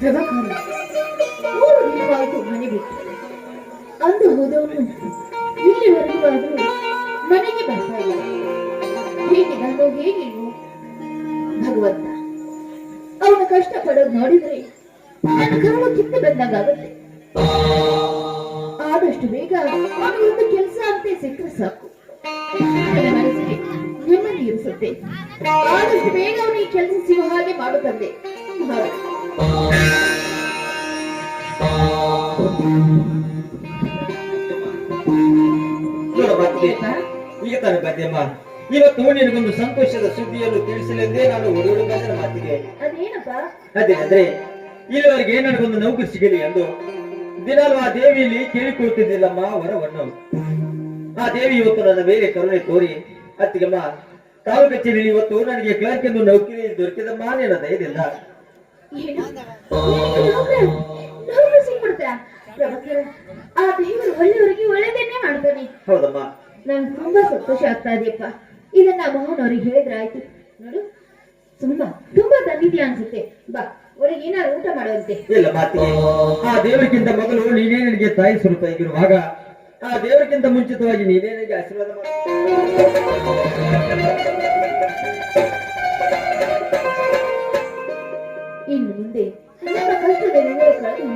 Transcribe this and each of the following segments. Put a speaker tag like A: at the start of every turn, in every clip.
A: ಪ್ರಭಾಕರ 3 ದಿನವಾಯಿತು ಮನೆ ಬಿಟ್ಟು. ಅಂದು ಹೋದವನು ಇಲ್ಲಿವರೆಗೂ ಆದರೂ ಮನೆಗೆ ಬರ್ತಾ ಇಲ್ಲ. ಹೇಗಿದ್ದಾನೋ ಹೇಗಿಲ್ವೋ ಭಗವಂತ. ಅವನ ಕಷ್ಟ ಪಡೋದು ನೋಡಿದ್ರೆ ನನ್ನ ಕರುಳು ಕಿತ್ತು ಬಂದಂಗಾಗುತ್ತೆ. ಆದಷ್ಟು ಬೇಗ ಅವನೊಂದು ಕೆಲಸ ಅಂತೆ ಸಿಕ್ಕರೆ ಸಾಕು. ನನ್ನ ಮನಸ್ಸಿಗೆ ನೆಮ್ಮದಿ ಇರಿಸುತ್ತೆ. ಆದಷ್ಟು ಬೇಗ ಅವನು ಈ ಕೆಲಸ ಸಿಗೋ ಹಾಗೆ ಮಾಡುತ್ತಂದೆ.
B: ಈಗ ತಾನೆ ಬದ್ದೆಮ್ಮ, ಇವತ್ತು ನಿನಗೊಂದು ಸಂತೋಷದ ಸುದ್ದಿಯನ್ನು ತಿಳಿಸಲೆಂದೇ ನಾನು ಓಡೋಡುವುದರ ಮಾತಿಗೆ.
A: ಅದೇನಪ್ಪ?
B: ಅದೇ ಅಂದ್ರೆ ಇಲ್ಲಿವರೆಗೆ ನನಗೊಂದು ನೌಕರಿ ಸಿಗಲಿ ಎಂದು ದಿನಾಲು ಆ ದೇವಿಯಲ್ಲಿ ಕೇಳಿಕೊಳ್ತಿದ್ದಿಲ್ಲಮ್ಮ ವರವನ್ನು. ಆ ದೇವಿ ಇವತ್ತು ನನ್ನ ಮೇಲೆ ಕರುಣೆ ತೋರಿ ಅತ್ತಿಗೆಮ್ಮ ತಾವು ಕಚೇರಿಯಲ್ಲಿ ಇವತ್ತು ನನಗೆ ಕ್ಲರ್ಕ್ ಎಂದು ನೌಕರಿ ದೊರಕಿದಮ್ಮ. ನನ್ನ ದಯದಿಲ್ಲ.
A: ಆ ದೇವರು ಒಳ್ಳೆಯವರಿಗೆ ಒಳ್ಳೆದನ್ನೇ ಮಾಡ್ತಾನೆ.
B: ಹೌದಮ್ಮ,
A: ನನ್ಗೆ ತುಂಬಾ ಸಂತೋಷ ಆಗ್ತಾ ಇದೆಯಪ್ಪ. ಇದನ್ನ ಮೋಹನ್ ಅವ್ರಿಗೆ ಹೇಳಿದ್ರೆ ಆಯ್ತು. ನೋಡು, ತುಂಬಾ ತಂದಿದ್ಯಾ ಅನ್ಸುತ್ತೆ. ಬಾ, ಒಳಗೆ ಏನಾದ್ರು ಊಟ ಮಾಡುವಂತೆ.
B: ಇಲ್ಲ ಮಾತಿಗೆ, ಆ ದೇವರಿಗಿಂತ ಮೊದಲು ನೀನೇ ನನಗೆ ತಾಯಿ ಸ್ವರೂಪ ಆಗಿರುವಾಗ ಆ ದೇವರಿಗಿಂತ ಮುಂಚಿತವಾಗಿ ನೀನೇ ನನಗೆ ಆಶೀರ್ವಾದ ಮಾಡ.
A: ಇನ್ನು ಮುಂದೆ ನಮ್ಮ ಕಷ್ಟದಲ್ಲಿ ಕಳೆದು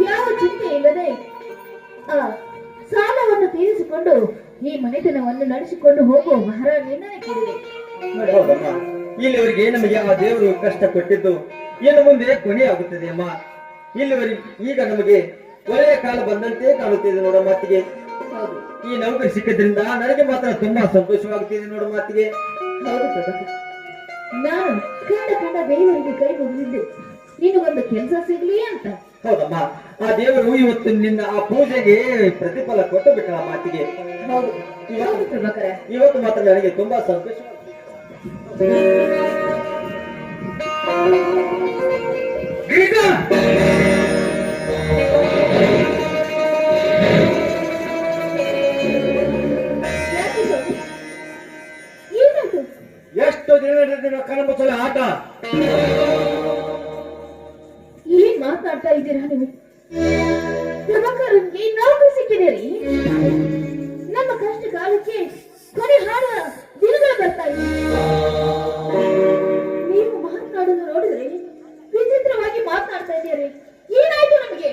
A: ಯಾವ ಚಿಂತೆ ಇಲ್ಲದೆ ಆ ಸಾಲವನ್ನು ತೀರಿಸಿಕೊಂಡು ಈ ಮನೆತನವನ್ನು ನಡೆಸಿಕೊಂಡು ಹೋಗುವ ಮಹಾರಾಣಿಯನ್ನ ಕೊಡಿದೆ.
B: ಇಲ್ಲಿವರೆಗೆ ನಮಗೆ ಆ ದೇವರು ಕಷ್ಟ ಕೊಟ್ಟಿದ್ದು ಇನ್ನು ಮುಂದೆ ಕೊನೆ ಆಗುತ್ತದೆ ಅಮ್ಮ. ಇಲ್ಲಿವರೆಗೆ ಈಗ ನಮಗೆ ಒಳ್ಳೆಯ ಕಾಲ ಬಂದಂತೆ ಕಾಣುತ್ತಿದೆ ನೋಡೋ ಮಾತಿಗೆ. ಈ ನೌಕರಿ ಸಿಕ್ಕಿದ್ರಿಂದ ನನಗೆ ಮಾತ್ರ ತುಂಬಾ ಸಂತೋಷವಾಗುತ್ತಿದೆ ನೋಡೋ ಮಾತಿಗೆ.
A: ಹೌದು ಪ್ರಭಾ, ನಾನು ಕಂಡ ದೇವರಿಗೆ ಕೈ ಮುಗಿದಿದ್ದೆ ನಿನಗೊಂದು ಕೆಲಸ ಸಿಗ್ಲಿ ಅಂತ.
B: ಹೌದಮ್ಮ, ಆ ದೇವರು ಇವತ್ತು ನಿನ್ನ ಆ ಪೂಜೆಗೆ ಪ್ರತಿಫಲ ಕೊಟ್ಟು ಬಿಟ್ಟ ಮಾತಿಗೆ.
A: ಹೌದು ಪ್ರಭಾಕರ,
B: ಇವತ್ತು ಮಾತ್ರ ನನಗೆ ತುಂಬಾ ಸಂತೋಷ. ಎಷ್ಟು ದಿನ ಕಣಬಸಲ ಆಟ
A: ಏನ್ ಮಾತಾಡ್ತಾ ಇದ್ದೀರಾ ನೀವು? ಪ್ರಭಾಕರನ್ಗೆ ನೌಕರಿ ಸಿಕ್ಕಿದೆ ರೀ. ನಮ್ಮ ಕಷ್ಟ ಕಾಲಕ್ಕೆ ಕೊನೆ ಹಾಡುವ ದಿನಗಳು ಬರ್ತಾ ಇದೆ. ನೀವು ಮಾತನಾಡೋದು ನೋಡಿದ್ರೆ ವಿಚಿತ್ರವಾಗಿ ಮಾತನಾಡ್ತಾ ಇದ್ದೀರಿ. ಏನಾಯ್ತು ನಮಗೆ?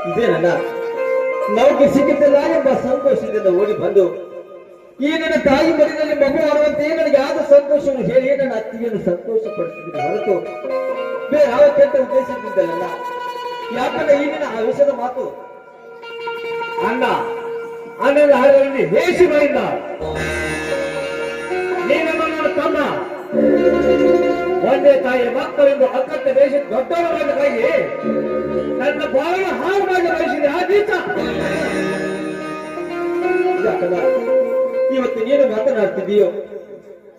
B: ಇದೇನಲ್ಲ ನೌಕರಿ ಸಿಕ್ಕಿದ್ದಲ್ಲ ಎಂಬ ಸಂತೋಷದಿಂದ ಓಡಿ ಬಂದು ಈ ನನ್ನ ತಾಯಿ ಮನೆಯಲ್ಲಿ ಮಗು ಆಡುವಂತೆ ನನಗೆ ಆದ ಸಂತೋಷವನ್ನು ಹೇಳಿ ನನ್ನ ಅತ್ತಿಗೆಯನ್ನು ಸಂತೋಷ ಪಡಿಸಿದ ಹೊರತು ಬೇರೆ ಯಾವ ಕೆಟ್ಟ ಉದ್ದೇಶದಿಂದಲ್ಲ. ಯಾಕಂದ್ರೆ ಈಗಿನ ಆ ವಿಷಯದ ಮಾತು ಅಣ್ಣನ ಹಾಡಲ್ಲಿ ದೇಶಿ ಬೈದ ನೀನಮ್ಮ ನನ್ನ ತಮ್ಮ ಒಂದೇ ತಾಯಿಯ ಮಕ್ಕಳೆಂದು ಅಕ್ಕತ್ತ ದೇಶದ ದೊಡ್ಡವರಾದ ಕೈಗೆ ನನ್ನ ಬಾಳ ಹಾಳು ಮಾಡಿ ಬಯಸಿದೆ ಆ ದೀಪ. ಇವತ್ತು ನೀನು ಮಾತನಾಡ್ತಿದೀಯೋ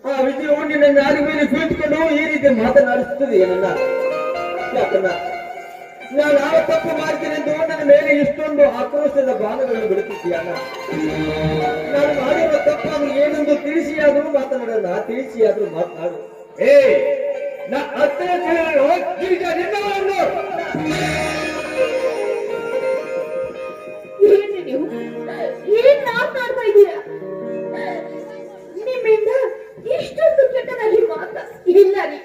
B: ಆ ವಿದ್ಯೆ ನಿನ್ನ ನಾರಿ ಮೇಲೆ ಕುಳಿತುಕೊಂಡು ಈ ರೀತಿ ಮಾತನಾಡಿಸುತ್ತದೆ ನನ್ನ. ಯಾಕನ್ನ ನಾನು ಯಾವ ತಪ್ಪು ಮಾಡ್ತೀನೆಂದು ನನ್ನ ಮೇಲೆ ಇಷ್ಟೊಂದು ಆಕ್ರೋಶದ ಬಾಣಗಳನ್ನು ಬಿಡುತ್ತಿದ್ದೀಯಲ್ಲ. ನಾನು ಮಾಡಿರುವ ತಪ್ಪನ್ನು ಏನೆಂದು ತಿಳಿಸಿಯಾದರೂ ಮಾತನಾಡಲ್ಲ, ತಿಳಿಸಿಯಾದರೂ ಮಾತನಾಡು. ನಾ ಹತ್ತಿರ ನಿನ್ನವನ್ನು
A: ನೀವು ಏನ್ ಮಾತನಾಡ್ತಾ ಇದ್ದೀರಾ? ನಿಮ್ಮಿಂದ ಇಷ್ಟೊಂದು ಕೆಟ್ಟದಾಗಿ ಮಾತಾ ಇಲ್ಲ ರೀ.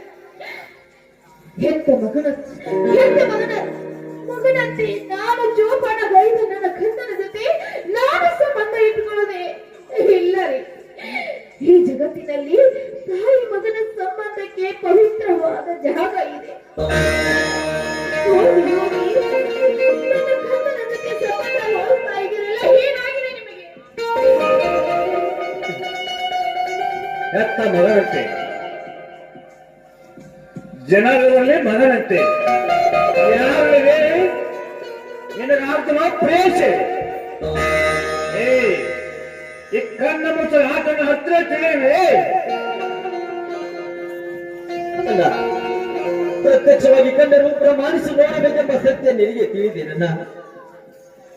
A: ಹೆತ್ತ ಮಗನಂತೆ ನಾನು ಜೋಪಾನ ಬೈದ ನನ್ನ ಕಣ್ಣನ ಜೊತೆ ನಾನು ಸಂಬಂಧ ಇಟ್ಟುಕೊಳ್ಳದೆ ಇಲ್ಲ ರೀ. ಈ ಜಗತ್ತಿನಲ್ಲಿ ತಾಯಿ ಮಗನ ಸಂಬಂಧಕ್ಕೆ ಪವಿತ್ರವಾದ ಜಾಗ ಇದೆ. ಹೋಗಿ ನನ್ನ ಕಣ್ಣನ ಜೊತೆ ಸಂಬಂಧ ಹೋಗ್ತಾ ಇದ್ದೀರಲ್ಲ, ಏನಾಗಿದೆ ನಿಮಗೆ?
B: ಹೆತ್ತ ಮಗನಂತೆ ಜನರಲ್ಲಿ ಮಗನಂತೆ ಯಾರಿವೆ ನಿನಗಾಗ್ತವ ಪ್ರೇಷೆ. ಈ ಕಣ್ಣ ಮುಚ್ಚ ಆಟನ ಹತ್ರ ತಿಳಿವೆ. ಪ್ರತ್ಯಕ್ಷವಾಗಿ ಕಂಡರೂ ಪ್ರಮಾಣಿಸಿ ನೋಡಬೇಕೆಂಬ ಸತ್ಯ ನಿನಗೆ ತಿಳಿದೆ.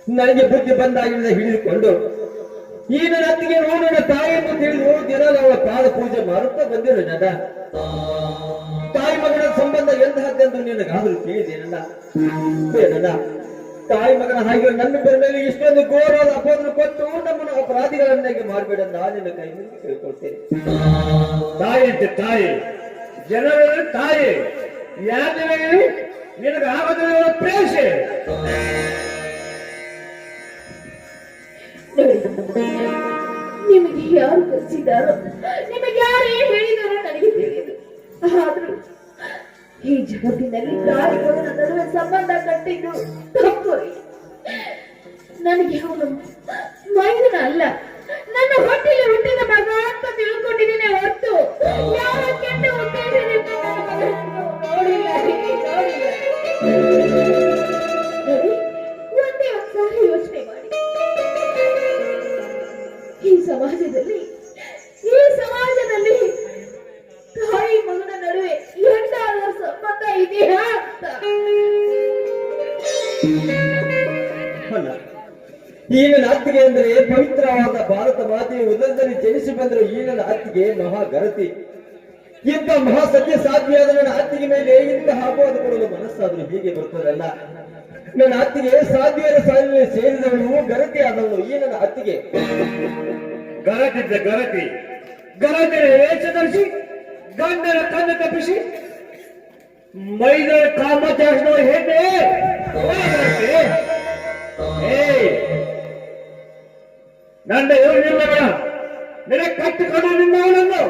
B: ನನಗೆ ಬುದ್ಧಿ ಬಂದಾಗಿನಿಂದ ಹಿಡಿದುಕೊಂಡು ಈ ನನ್ನ ಅತ್ತಿಗೆ ನನ್ನ ತಾಯಿ ಎಂದು ತಿಳಿದು ದಿನ ಅವಳ ಪಾದ ಪೂಜೆ ಮಾಡುತ್ತಾ ಬಂದಿರು ನನ್ನ ತಾಯಿ ಮಗನ ಸಂಬಂಧ ಎಂತಹದ್ದೆಂದು ನಿನಗಾದರೂ ತಿಳಿದೇನಲ್ಲ ನನ್ನ ತಾಯಿ ಮಗನ ಹಾಗೆ ನಮ್ಮಿಬ್ಬರ ಮೇಲೆ ಇಷ್ಟೊಂದು ಘೋರವಾದ ಅಪೋದನೆ ಕೊಟ್ಟು ನಮ್ಮನ್ನು ಅಪರಾಧಿಗಳನ್ನಾಗಿ ಮಾಡಬೇಡ ನಾನು ನಿನ್ನ ಕೈ ಮುಗಿದು ಕೇಳ್ಕೊಳ್ತೇನೆ.
C: ತಾಯಿ ಅಂತೆ ತಾಯಿ, ಜನರ ತಾಯಿ, ಯಾಕೆ ನಿನಗಾಗದ ಪ್ರೇಷೆ.
A: ನಿಮಗೆ ಯಾರು ಕಲಿಸಿದಾರೋ, ನಿಮಗೆ ಯಾರು ಏನ್ ಹೇಳಿದಾರೋ ನನಗೆ ತಿಳಿಯದು. ಆದ್ರೂ ಈ ಜಗತ್ತಿನಲ್ಲಿ ತಾಯಿ ಮಗನ ನಡುವೆ ಸಂಬಂಧ ಕಟ್ಟಿದ್ದು ತಪ್ಪು ರೀ. ನನಗೆ ಅವನು ಮೈದನ ಅಲ್ಲ, ನನ್ನ ಹೊಟ್ಟೆಯಲ್ಲಿ ಹುಟ್ಟಿದ ಮಗ ಅಂತ ತಿಳ್ಕೊಂಡಿದ್ದೀನಿ ಹೊರತು ಯಾವ ಕೆಟ್ಟ ಉದ್ದೇಶದಿಂದ ನನ್ನ ಮಗನನ್ನು ನೋಡಿಲ್ಲ ನೋಡಿಲ್ಲ. ಒಂದೇ ಒಂದ್ಸಾರಿ ಯೋಚನೆ ಮಾಡಿ, ಈ ಸಮಾಜದಲ್ಲಿ ತಾಯಿ ಮಗನ ನಡುವೆ ಎಂದಾದ ಸಂಬಂಧ ಇದೆಯಾ ಅಂತ.
B: ಅಲ್ಲ, ಈ ನನ್ನ ಅತ್ತಿಗೆ ಅಂದರೆ ಪವಿತ್ರವಾದ ಭಾರತ ಮಾತೆಯ ಉದರದಲ್ಲಿ ಜನಿಸಿ ಬಂದರೂ ಈ ನನ್ನ ಅತ್ತಿಗೆ ಮಹಾಗರತಿ. ಇಂಥ ಮಹಾಸತ್ಯ ಸಾಧ್ವಿಯಾದ ನನ್ನ ಅತ್ತಿಗೆ ಮೇಲೆ ಇಂತಹ ಅಪವಾದ ಕೊಡಲು ಮನಸ್ಸಾದರೂ ಹೀಗೆ ಬರ್ತದಲ್ಲ. ನನ್ನ ಅತ್ತಿಗೆ ಸಾಧ್ವಿಯರ ಸಾಲಿನಲ್ಲಿ ಸೇರಿದವಳು, ಗರತಿ ಆದವಳು ಈ ನನ್ನ ಅತ್ತಿಗೆ.
C: ಗರತಿದ್ದ ಗರತಿ, ಗರತಿಯ ವೇಷ ಧರಿಸಿ ಗಂಡನ ಕಣ್ಣು ತಪ್ಪಿಸಿ ಮೈದನ ಕಾಮಚಾರಿಸುವ ಹೆಣ್ಣೆ. ನನ್ನ ಯೋಜನೆಗಳ ನಿನ್ನ ಕಟ್ಟಿಕೊಂಡು ನಿನ್ನವನನ್ನು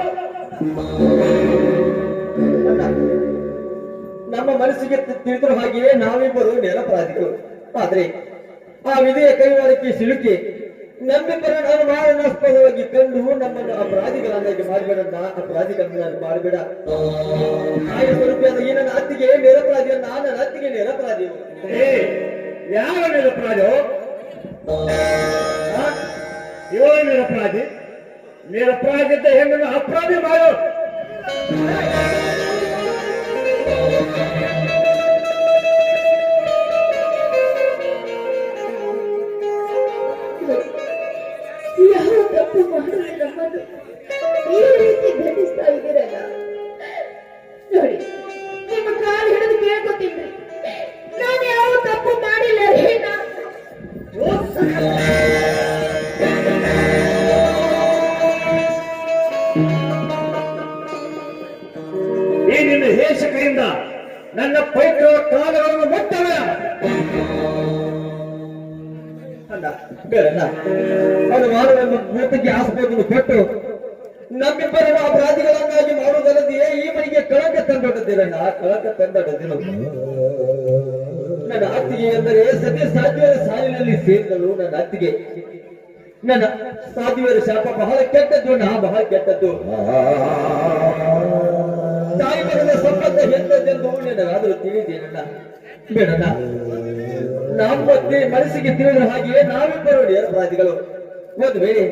B: ನಮ್ಮ ಮನಸ್ಸಿಗೆ ತಿಳಿದಿರೋ ಹಾಗೆಯೇ ನಾವಿಬ್ಬರು ನಿರಪರಾಧಿಗಳು. ಆದ್ರೆ ಆ ವಿಧಿಯ ಕೈವಾಡಕ್ಕೆ ಸಿಲುಕಿ ನಮ್ಮಿಬ್ಬರನ್ನು ಅನುಮಾನಾಸ್ಪದವಾಗಿ ಕಂಡು ನಮ್ಮನ್ನು ಅಪರಾಧಿಗಳನ್ನಾಗಿ ಮಾಡಬೇಡ, ಅಪರಾಧಿಗಳನ್ನಾಗಿ ಮಾಡಬೇಡ. ಆಯ ಸ್ವರೂಪಿಯಾದ ಈ ನನ್ನ ಅತ್ತಿಗೆ ನಿರಪರಾಧಿಯ, ನನ್ನ ಅತ್ತಿಗೆ ನಿರಪರಾಧಿ.
C: ಯಾವ ನಿರಪರಾಧಿ? ಇವ ನಿರಪರಾಧಿ. ನಿರಪರಾಧಿದ್ದ ಹೆಣ್ಣನ್ನು ಅಪರಾಧಿ ಮಾಡೋ.
A: ಯಾವ ತಪ್ಪು ಮಾಡಿದ್ರೆ ನಮ್ಮನ್ನು ಈ ರೀತಿ ದಂಡಿಸ್ತಾ ಇದ್ದೀರಲ್ಲ. ನೋಡಿ, ನಿಮ್ಮ ಕಾಲು ಹಿಡಿದು ಕೇಳ್ಕೊತೀನಿ, ನಾನು ಯಾವ ತಪ್ಪು ಮಾಡಿಲ್ಲ ಏನ.
C: ಈ ನಿನ್ನ ಹೇಷಕರಿಂದ ನನ್ನ ಪೈತ್ರ ಕಾಲಗಳನ್ನು ಮುಟ್ಟವ.
B: ಅನುಮಾನವನ್ನು ಭೂತಕ್ಕೆ ಆಸ್ಪದನ್ನು ಕೊಟ್ಟು ನಮ್ಮಿಬ್ಬರನ್ನು ಅಪರಾಧಿಗಳನ್ನಾಗಿ ಮಾಡುವುದಲ್ಲದೆಯೇ ಈ ಮನೆಗೆ ಕಳಂಕ ತಂದೊಡ್ಡದಿರಣ್ಣ, ಕಳಂಕ ತಂದೊಡ್ಡದಿರು. ನನ್ನ ಅತ್ತಿಗೆ ಎಂದರೆ ಸದ್ಯ ಸಾಧ್ಯವರ ಸಾಲಿನಲ್ಲಿ ಸೇರಿದಳು ನನ್ನ ಅತ್ತಿಗೆ. ನನ್ನ ಸಾಧ್ಯವರ ಶಾಪ ಬಹಳ ಕೆಟ್ಟದ್ದು, ಬಹಳ ಕೆಟ್ಟದ್ದು. ತಾಯಿ ಮಗನ ಸಂಬಂಧ ಎಂದದ್ದೆಂದು ನನಗಾದರೂ ತಿಳಿದೇನಣ್ಣ. ಬೇಡಣ್ಣ, ನಮ್ಮ ಮನಸ್ಸಿಗೆ ತಿಳಿದ ಹಾಗೆಯೇ ನಾವಿಬ್ಬರು ನಿರಪರಾಧಿಗಳು. ಒಂದು ವೇಳೆ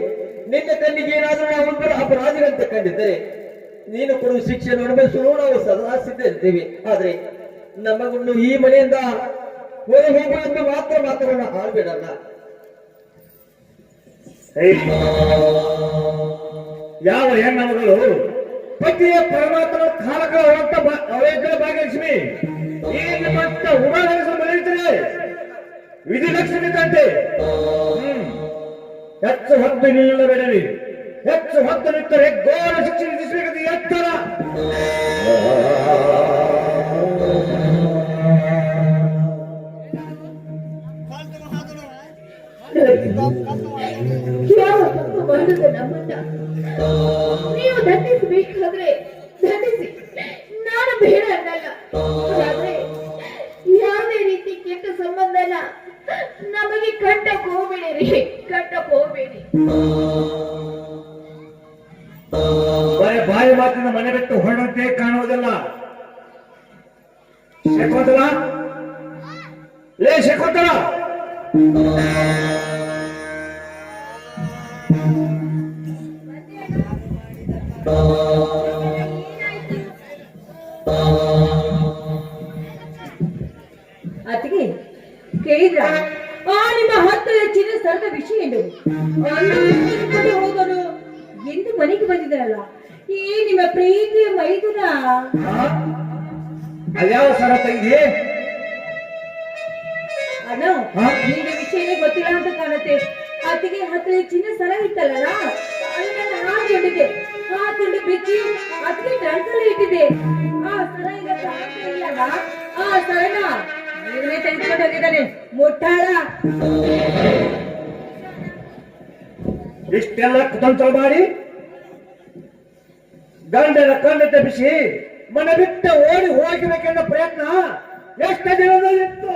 B: ನಿನ್ನ ಕಣ್ಣಿಗೆ ಏನಾದರೂ ನಾವಿಬ್ಬರು ಅಪರಾಧಿಗಳಂತ ಕಂಡಿದ್ದರೆ ನೀನು ಕೊಡುವ ಶಿಕ್ಷೆಯನ್ನು ಅನುಭವಿಸಲು ನಾವು ಸದಾ ಸಿದ್ಧ ಇರ್ತೇವೆ. ಆದ್ರೆ ನಮಗೊಂದು ಈ ಮನೆಯಿಂದ ಹೊರ ಹೋಗುವಂತೆ ಮಾತ್ರ ಮಾತುಗಳನ್ನ ಆಡ್ಬೇಡಲ್ಲ.
C: ಯಾವ ಹೆಣ್ಣುಗಳು ಪತಿಯ ಪರಮಾತ್ಮ ಕಾಲಗಳ ಹೊರಟ ಅವೈಜ್ಞ ಭಾಗಲಕ್ಷ್ಮಿ ಈ ನಿಮ್ಮಂತ ಉಮಾನಸ ಬೆಳೆಯುತ್ತದೆ ವಿಧಿಲಕ್ಷ್ಮಿ ತಂದೆ. ಹೆಚ್ಚು ಹೊತ್ತು ನಿಲ್ಲಬೇಡರಿ. ಹೆಚ್ಚು ಹೊತ್ತು ನಿಂತರೆ ಘೋರ ಶಿಕ್ಷೆ ವಿಧಿಸಬೇಕಾದ ಎತ್ತರ.
A: ಯಾವ ತಪ್ಪು ಮಾಡಿದ ನಮ್ಮನ್ನ ನೀವು ದಂಡಿಸಬೇಕಾದ್ರೆ ದಂಡಿಸಿ, ನಾನು ಬೇಡ ಅನ್ನಲ್ಲ. ಆದ್ರೆ ಯಾವುದೇ ರೀತಿ ಕೆಟ್ಟ ಸಂಬಂಧನ ನಮಗೆ ಕಟ್ಟಕ್ ಹೋಗ್ಬೇಡಿ, ಕಟ್ಟಕ್ ಹೋಗ್ಬೇಡಿ.
C: ಬಾಯಿ ಮಾತಿನ ಮನೆ ಬಿಟ್ಟು ಹೊರಡಂತೆ ಕಾಣುವುದಿಲ್ಲ. ಶಕುಂತಲ, ಲೇ ಶಕುಂತಲ,
A: ಅತ್ತಿಗೆ ಕೇಳಿದ್ರ? ನಿಮ್ಮ 10
D: ಚಿನ್ನ ಸರದ ವಿಷಯ ಏನು ಅಂದುಕೊಂಡು ಹೋದನು ಎಂದು ಮನೆಗೆ ಬಂದಿದ್ದಾರಲ್ಲ ಈ ನಿಮ್ಮ ಪ್ರೀತಿಯ ಮೈದುನ
C: ಅದ್ಯಾವ ಸರ ತಂಗಿ?
D: ಅಣ್ಣ ನಿಮಗೆ ವಿಷಯನೇ ಗೊತ್ತಿಲ್ಲ ಅಂತ ಕಾಣುತ್ತೆ. ಅತ್ತಿಗೆ ಹತ್ತಿರ ಚಿನ್ನ ಸರ ಇತ್ತಲ್ಲ ಅದನ್ನ ಹಾಕೊಂಡಿದ್ದೆ, ಹಾಕೊಂಡು ಬಿಚ್ಚಿ ಅತ್ತಿಗೆ ಗಂಟಲು ಇಟ್ಟಿದೆ. ಆ ಸರ ಈಗ ಕಾಣ್ತಾ ಇಲ್ಲಲ್ಲ, ಆ ಸರನ ನೀವೇ ತೆಗೆದುಕೊಂಡು ಹೋಗಿದ್ದಾನೆ ಮುಟ್ಟಾಳ.
C: ಇಷ್ಟೆಲ್ಲ ಕುತಂತ್ರ ಮಾಡಿ ಗಂಡನ ಕಣ್ಣು ತಪ್ಪಿಸಿ ಮನೆ ಬಿಟ್ಟು ಓಡಿ ಹೋಗಬೇಕೆಂಬ ಪ್ರಯತ್ನ ಎಷ್ಟು ದಿನದಲ್ಲಿತ್ತು?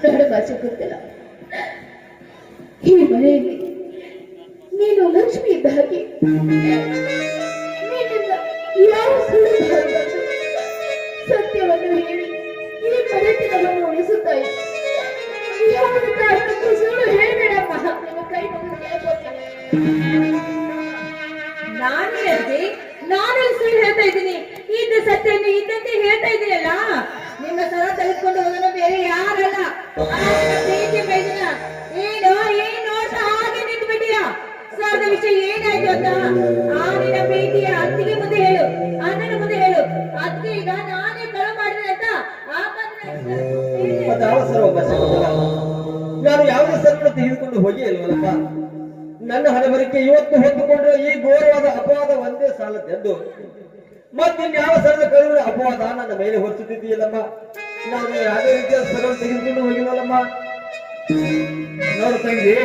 A: ನನ್ನ ಭಾಷೆ ಗೊತ್ತಿಲ್ಲ. ಈ ಮನೆಯಲ್ಲಿ ನೀನು ಲಕ್ಷ್ಮಿ ಇದ್ದ ಹಾಗೆ ನಿನ್ನಿಂದ ಯಾವ ಸುಳ್ಳು ಬರಬಾರದು. ಸತ್ಯವನ್ನು ಹೇಳಿ ಈ ಮನೆತನವನ್ನು ಉಳಿಸುತ್ತಾ ಇದ್ದೆ. ಯಾವುದೇ ಕಾರಣಕ್ಕೂ ಸುಳ್ಳು ಹೇಳಬೇಡಮ್ಮ. ನಿನ್ನ ಕೈ ಮುಗಿದು ಕೇಳ್ಕೊತೀನಿ.
D: ನಾನು ಸುಳ್ಳು ಹೇಳ್ತಾ ಇದ್ದೀನಿ. ಇದ್ದ ಸತ್ಯವನ್ನು ಇದ್ದಂತೆ ಹೇಳ್ತಾ ಇದ್ದೀನಲ್ಲ. ನಿಮ್ಮ ಸರ ತೆಗೆದುಕೊಂಡು ಹೋಗೋಣ ಬೇರೆ ಯಾರಲ್ಲ, ಪ್ರೀತಿ ಮೈದುನ. ಏನು ನೋಡ್ತಾ ಹಾಗೆ ನಿಂತು ಬಿಟ್ಟಿಯಾ? ಸರದ ವಿಷಯ ಏನಾಯ್ತು ಅಂತ ಆ ನಿನ್ನ ಪ್ರೀತಿಯ ಅತ್ತಿಗೆ ಮುಂದೆ ಹೇಳು, ಅಣ್ಣನ ಮುಂದೆ ಹೇಳು. ಅತ್ತಿಗೆ ಈಗ ನಾನೇ ಕಳು ಮಾಡಿದೆ ಅಂತ
B: ಅದು ಅವಸರ ನಾನು ಯಾವುದೇ ಸರವನ್ನು ತೆಗೆದುಕೊಂಡು ಹೋಗಿ ಅಲ್ವಲ್ಲಪ್ಪ. ನನ್ನ ಹಣಬರಿಕೆ ಇವತ್ತು ಹೊತ್ತುಕೊಂಡ್ರೆ ಈ ಘೋರವಾದ ಅಪವಾದ ಒಂದೇ ಸಾಲದೆಂದು ಮತ್ತಿನ್ಯಾವ ಸರದ ಕರುವಿನ ಅಪವಾದ ನನ್ನ ಮೇಲೆ ಹೊರಿಸುತ್ತಿದ್ದೀಯಲ್ಲಮ್ಮ. ನಾನು ಯಾವುದೇ ರೀತಿಯ ಸರವನ್ನು ತೆಗೆದುಕೊಂಡು ಹೋಗಿಲ್ಲಲ್ಲಮ್ಮ.
C: ನೋಡು ತಂಗಿ,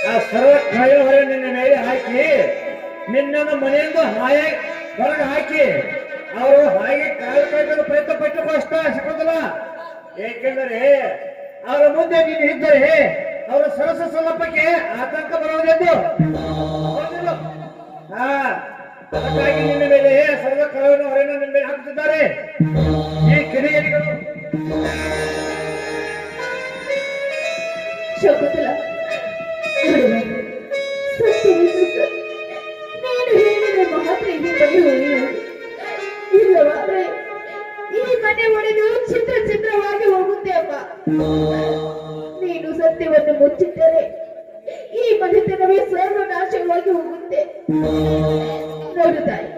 C: ಆ ಸರ್ವ ಕಾಯಿಲೆ ಹೊರ ನಿನ್ನ ಮೇಲೆ ಹಾಕಿ ನಿನ್ನನ್ನು ಮನೆಯಿಂದ ಹಾಯ ಹೊರಗೆ ಹಾಕಿ ಅವರು ಹಾಗೆ ಕಾಲು ಕೈಗಳು ಪ್ರಯತ್ನ ಪಟ್ಟು ಕಷ್ಟ ಸಿಗೋದಿಲ್ಲ. ಏಕೆಂದರೆ ಅವರ ಮುಂದೆ ನೀನು ಇದ್ದರೆ ಅವರ ಸರಸ ಸಲ್ಲಪ್ಪಕ್ಕೆ ಆತಂಕ ಬರುವುದೆಂದು. ಅದಕ್ಕಾಗಿ ನಿನ್ನ ಮೇಲೆ ಸರ್ವ ಕಳವನ್ನು ಹೊರೆಯನ್ನು ನಿನ್ನ ಮೇಲೆ ಹಾಕುತ್ತಿದ್ದಾರೆ ಈ ಕಿಡಿಗೇಡಿಗಳು.
A: ಶಕುಂತಲ, ನೀನು ಹೇಳಿದ ಮಾತ್ರ ಈ ಮನೆ ಉಳಿಯುವುದು. ಇಲ್ಲವಾದ್ರೆ ಈ ಮನೆ ಒಡೆದು ಚಿತ್ರವಾಗಿ ಹೋಗುತ್ತೆ ಅಮ್ಮ. ನೀನು ಸತ್ಯವನ್ನು ಮುಚ್ಚಿಟ್ಟರೆ ಈ ಮನೆತನವೇ ಸರ್ವನಾಶವಾಗಿ ಹೋಗುತ್ತೆ. ನೋಡು ತಾಯಿ,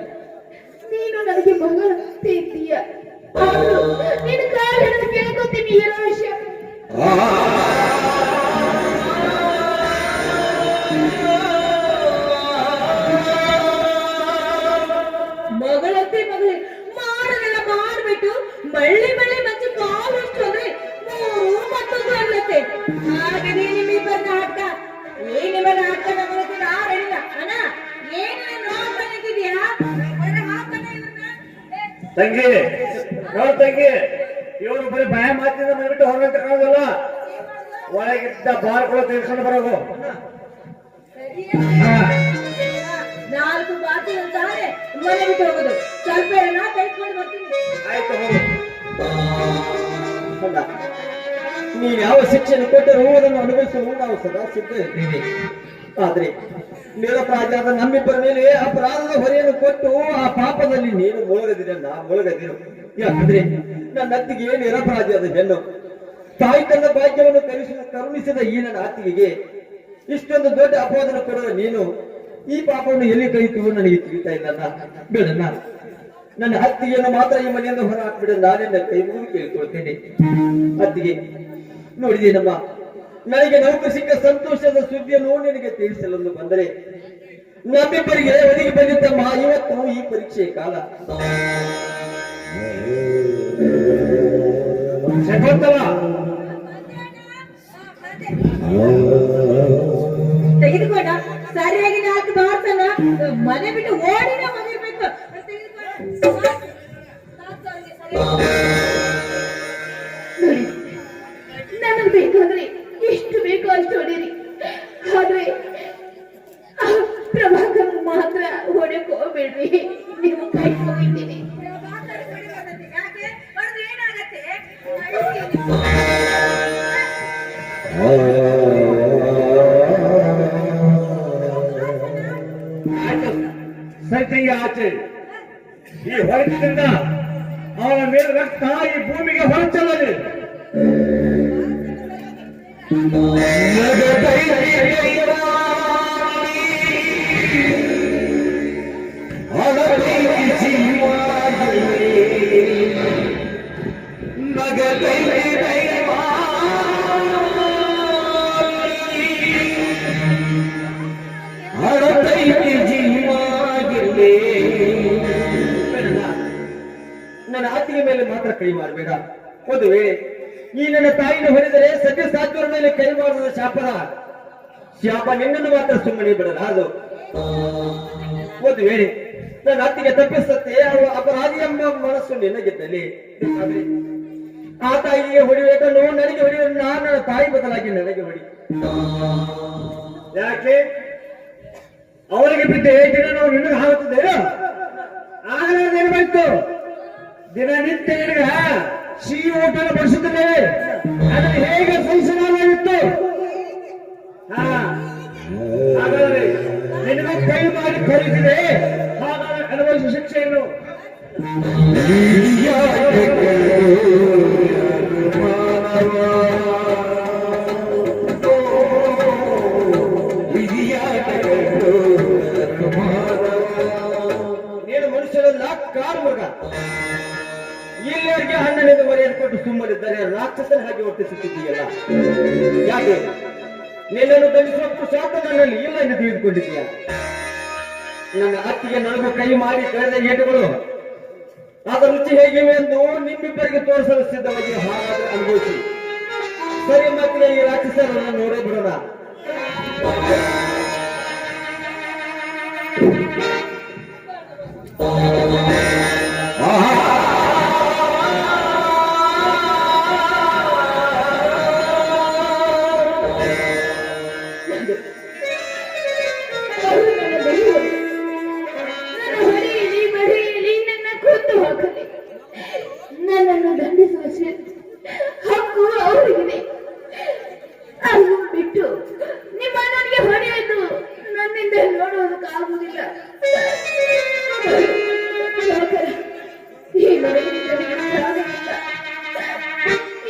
A: ನೀನು ನನಗೆ ಮಗಳಂತೆ ಇದ್ದೀಯ. ಆದ್ರೂ ನೀನು ಕಾರಣ ಕೇಳ್ಕೊತೀನಿ ಏನೋ ವಿಷಯ.
D: ಮಗಳಂತೆ ಮಗಳೇ ಮಾಡೋದೆಲ್ಲ ಮಾಡ್ಬಿಟ್ಟು ಮಳ್ಳಿ ಮಂಚು ಕಾಲಷ್ಟು ಅಂದ್ರೆ ಮೂರು ಮತ್ತೊಂದು ಅಲ್ಲತ್ತೆ. ಹಾಗೆ ನಿಮ್ಮಿಬ್ಬರ ನಾಟಕ ನಿಮ್ಮ ನಾಟಕ ನಮಗೆ ನಾರಿಲ್ಲ ಅಣ್ಣ. ಏನು ನೋಡ್ಕೊಂಡಿದ್ಯಾ
C: ತಂಗಿ? ನೋಡ್ ತಂಗಿ, ಇವರು ಬರೀ ಭಯ ಮಾತಿಂದ ಮನೆಬಿಟ್ಟು ಹೊರಗಂತ ಕಾಣೋದಲ್ಲ, ಒಳಗಿದ್ದ ಬಾರ್ಗಳು ತೆಗೆದುಕೊಂಡು ಬರೋದು.
D: ನಾಲ್ಕು ಬಾಕಿ ಅಂತಾರೆ ಮನೆ ಬಿಟ್ಟು ಹೋಗೋದು. ಸ್ವಲ್ಪ ತೆಗೆದುಕೊಂಡು ಬರ್ತೀನಿ.
C: ಆಯ್ತು, ಹೋಗು.
B: ನೀನು ಯಾವ ಶಿಕ್ಷೆಯನ್ನು ಕೊಟ್ಟರೂ ಅದನ್ನು ಅನುಭವಿಸಲು ನಾವು ಸದಾ ಸಿದ್ಧ ಇರ್ತೀವಿ. ಆದ್ರೆ ನಿರಪರಾಧಿಯಾದ ನಮ್ಮಿಬ್ಬರ ಮೇಲೆ ಅಪರಾಧದ ಹೊರೆಯನ್ನು ಕೊಟ್ಟು ಆ ಪಾಪದಲ್ಲಿ ನೀನು ಮುಳುಗದಿರು. ಯಾಕಂದ್ರೆ ನನ್ನ ಅತ್ತಿಗೆ ನಿರಪರಾಧಿಯಾದ ಹೆಣ್ಣು. ತಾಯಿ ತನ್ನ ಭಾಗ್ಯವನ್ನು ಕರುಣಿಸಿದ ಈ ನನ್ನ ಅತ್ತಿಗೆಗೆ ಇಷ್ಟೊಂದು ದೊಡ್ಡ ಅಪವಾದನ ಕೊಡುವ ನೀನು ಈ ಪಾಪವನ್ನು ಎಲ್ಲಿ ಕಲಿತೀವೋ ನನಗೆ ತಿಳಿತಾ ಇಲ್ಲ. ಬೇಡಣ್ಣ, ನನ್ನ ಅತ್ತಿಗೆಯನ್ನು ಮಾತ್ರ ಈ ಮನೆಯಿಂದ ಹೊರ ಹಾಕ್ಬಿಡ. ನಾನೆಲ್ಲ ಕೈ ಮುಗಿದು ಕೇಳಿಕೊಳ್ತೇನೆ. ಅತ್ತಿಗೆ ನೋಡಿದೇನಮ್ಮ, ನನಗೆ ನೌಕರಿ ಸಿಕ್ಕ ಸಂತೋಷದ ಸುದ್ದಿಯನ್ನು ನಿನಗೆ ತಿಳಿಸಲೆಂದು ಬಂದರೆ ನಮ್ಮಿಬ್ಬರಿಗೆ ಒದಗಿ ಬಂದಿದ್ದಮ್ಮ ಇವತ್ತು ಈ ಪರೀಕ್ಷೆಯ ಕಾಲ.
D: ತೆಗೆದುಕೊಂಡ ಸರಿಯಾಗಿ 4 ಬಾರ್ಸಲ್ಲ ಮನೆ ಬಿಟ್ಟು ಓಡಿನ ಹೋಗಿರ್ಬೇಕು.
A: ನನಗೆ ಬೇಕಾದ್ರೆ ಎಷ್ಟು ಬೇಕೋ ಅಷ್ಟು ಹೊಡೀರಿ. ಆದ್ರೆ ಪ್ರಭಾಕರ್ ಮಾತ್ರ ಹೊಡೆಕ್ ಹೋಗ್ಬೇಡ್ರಿ. ನೀವು ಕೈ ಹೋಗಿದ್ದೀನಿ.
C: ಸರಿ ತಂಗಿ, ಆಚೆ ಈ ಹೊರಗಿನಿಂದ ಅವನ ಮೇಲೆ ರಕ್ತ ಈ ಭೂಮಿಗೆ ಹೊರಚಲ್ಲದೆ
B: ನನ್ನ ಆತಿಗೆ ಮೇಲೆ ಮಾತ್ರ ಕೈ ಮಾಡಬೇಡ. ಒಂದು ವೇಳೆ ಈ ನನ್ನ ತಾಯಿನ ಹೊಡೆದರೆ ಸತ್ಯ ಸಾಧ್ಯವರ ಮೇಲೆ ಕೈ ಮಾಡುವ ಶಾಪ ನಿನ್ನನ್ನು ಮಾತ್ರ ಸುಮ್ಮನೆ ಬಿಡಲಾರದು. ಒಂದು ವೇಳೆ ನನ್ನ ಅತ್ತಿಗೆ ತಪ್ಪಿಸತ್ತೆ ಅವಳು ಅಪರಾಧಿ ಎಂಬ ಮನಸ್ಸು ನಿನಗಿದ್ದಲ್ಲಿ ಆ ತಾಯಿಗೆ ಹೊಡಿಬೇಕನ್ನು ನನಗೆ ಹೊಡೆಯುವ ನನ್ನ ತಾಯಿ ಬದಲಾಗಿ ನನಗೆ ಹೊಡಿ.
C: ಯಾಕೆ ಅವರಿಗೆ ಬಿದ್ದ ದಿನ ನಾವು ನಿನಗೆ ಹಾಕುತ್ತದೆ ಆಗಲಾದೇನು ಬಂತು. ದಿನನಿತ್ಯ ನಿನಗ ಸಿಹಿ ಊಟನ ಬಡಿಸುತ್ತೇವೆ, ಅದನ್ನು ಹೇಗೆ ಸಹಿಸಲಾಗಿತ್ತು. ಹಾಗಾದರೆ ನಿನಗೆ ಕೈ ಮಾಡಿ ಕಲಿಸಿದೆ, ಹಾಗಾದರೆ ಅನುಭವಿಸುವ ಶಿಕ್ಷೆಯನ್ನು
B: ನೀನು ಮನುಷ್ಯರಲ್ಲ ಕಾರು ಮೃಗ. ಇಲ್ಲಿವರೆಗೆ ಹಣ್ಣನಿಂದ ಮರೆಯನ್ನು ಕೊಟ್ಟು ಸುಮ್ಮನಿದ್ದರೆ ರಾಕ್ಷಸನ ಹಾಗೆ ವರ್ತಿಸುತ್ತಿದ್ದೀಯಲ್ಲ. ಯಾಕೆ ನಿನ್ನನ್ನು ದಂಡಿಸುವ ಶಾಪ ನನ್ನಲ್ಲಿ ಇಲ್ಲ ಎಂದು ತಿಳಿದುಕೊಂಡಿದ್ದೀಯ. ನನ್ನ ಅತ್ತಿಗೆ ನನಗೂ ಕೈ ಮಾಡಿ ಕಳೆದ ಏಟುಗಳು ಅದರ ರುಚಿ ಹೇಗಿವೆ ಎಂದು ನಿಮ್ಮಿಬ್ಬರಿಗೆ ತೋರಿಸಲು ಸಿದ್ಧವಾಗಿ ಹಾಗಾದ್ರೆ ಅನುಭವಿಸಿ. ಸರಿ, ಮತ್ತೆ ಈ ರಾಕ್ಷಸರನ್ನು ನೋಡೇ ಬಿಡೋಣ.
A: ನನ್ನನ್ನು ದಂಡಿಸುವ ಹಕ್ಕು ಅವರಿಗಿದೆ. ಅದು ಬಿಟ್ಟು ನಿಮ್ಮ ನನಗೆ ಹೊಡೆಯುವುದು ನನ್ನಿಂದ ನೋಡುವುದಕ್ಕಾಗುವುದಿಲ್ಲ. ಈ ಮನೆಯಲ್ಲಿ ನನಗೆ ಸಾಧವಿಲ್ಲ.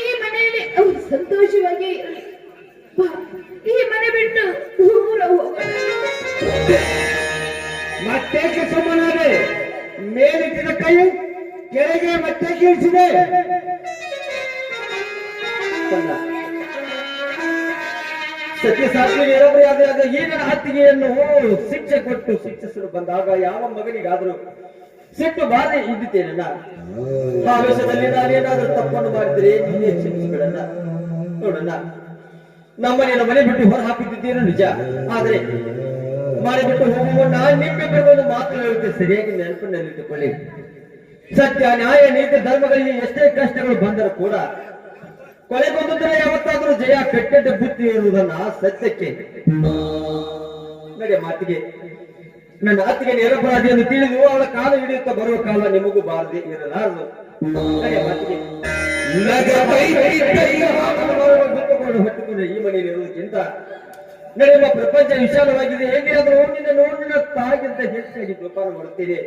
A: ಈ ಮನೆಯಲ್ಲಿ ಅವರು ಸಂತೋಷವಾಗಿ ಇರಲಿ. ಈ ಮನೆ ಬಿಟ್ಟು ದೂರ ಹೋಗೋಣ.
C: ಮತ್ತೆ ಸುಮ್ಮನಾದೆ. ಮೇಲಿಟ್ಟಿದ ಕೈ ಕೆಳಗೆ ಮತ್ತೆ ಕೀಳಿಸಿದೆ.
B: ಸತ್ಯ ಸಾಕ್ಷಿಗೆ ಎರಬರಿಯಾದ ಈ ನನ್ನ ಅತ್ತಿಗೆಯನ್ನು ಶಿಕ್ಷೆ ಕೊಟ್ಟು ಶಿಕ್ಷಿಸಲು ಬಂದಾಗ ಯಾವ ಮಗನಿಗಾದರೂ ಸಿಟ್ಟು ಬಾಧೆ ಇದ್ದಿದ್ದೇನಲ್ಲ. ಆವೇಶದಲ್ಲಿ ನಾನೇನಾದ್ರೂ ತಪ್ಪನ್ನು ಮಾಡಿದರೆ ನೀನೇ ಶಿಕ್ಷಿಸಬೇಡಣ್ಣ. ನೋಡಣ್ಣ, ನಮ್ಮನೆಯನ್ನು ಮನೆ ಬಿಟ್ಟು ಹೊರ ಹಾಕಿದ್ದೇನು ನಿಜ. ಆದ್ರೆ ಮನೆ ಬಿಟ್ಟು ಹೋಗುವನ್ನ ನಿಮ್ಮಿಬ್ಬರಿಗೊಂದು ಮಾತು ಹೇಳುತ್ತೆ, ಸರಿಯಾಗಿ ನೆನಪಿನಲ್ಲಿಟ್ಟುಕೊಳ್ಳಿ. ಸತ್ಯ, ನ್ಯಾಯ, ನೀತಿ, ಧರ್ಮಗಳಿಗೆ ಎಷ್ಟೇ ಕಷ್ಟಗಳು ಬಂದರೂ ಕೂಡ ಕೊನೆಗೊಂದಿದ್ರೆ ಯಾವತ್ತಾದ್ರೂ ಜಯ ಕಟ್ಟಡ ಬುದ್ಧಿ ಇರುವುದನ್ನ ಸತ್ಯಕ್ಕೆ ನಡೆ ಮಾತಿಗೆ ನನ್ನ ಅತ್ತಿಗೆ ನಿರಪರಾಧಿಯನ್ನು ತಿಳಿದು ಅವಳ ಕಾಲ ಹಿಡಿಯುತ್ತಾ ಬರುವ ಕಾಲ ನಿಮಗೂ ಬಾರದೆ ಇರಲಾರದು. ನಡೆ ಮಾತಿಗೆ ಹೊಟ್ಟುಕೊಂಡು ಈ ಮನೆಯಲ್ಲಿ ಇರುವುದಕ್ಕಿಂತ ನಡೆಯುವ ಪ್ರಪಂಚ ವಿಶಾಲವಾಗಿದೆ. ಹೇಗಾದರೂ ನಿನ್ನ ತಾಗಿಂತ ಹೆಚ್ಚಾಗಿ ಜೋಪಾನ ಮಾಡುತ್ತೇನೆ.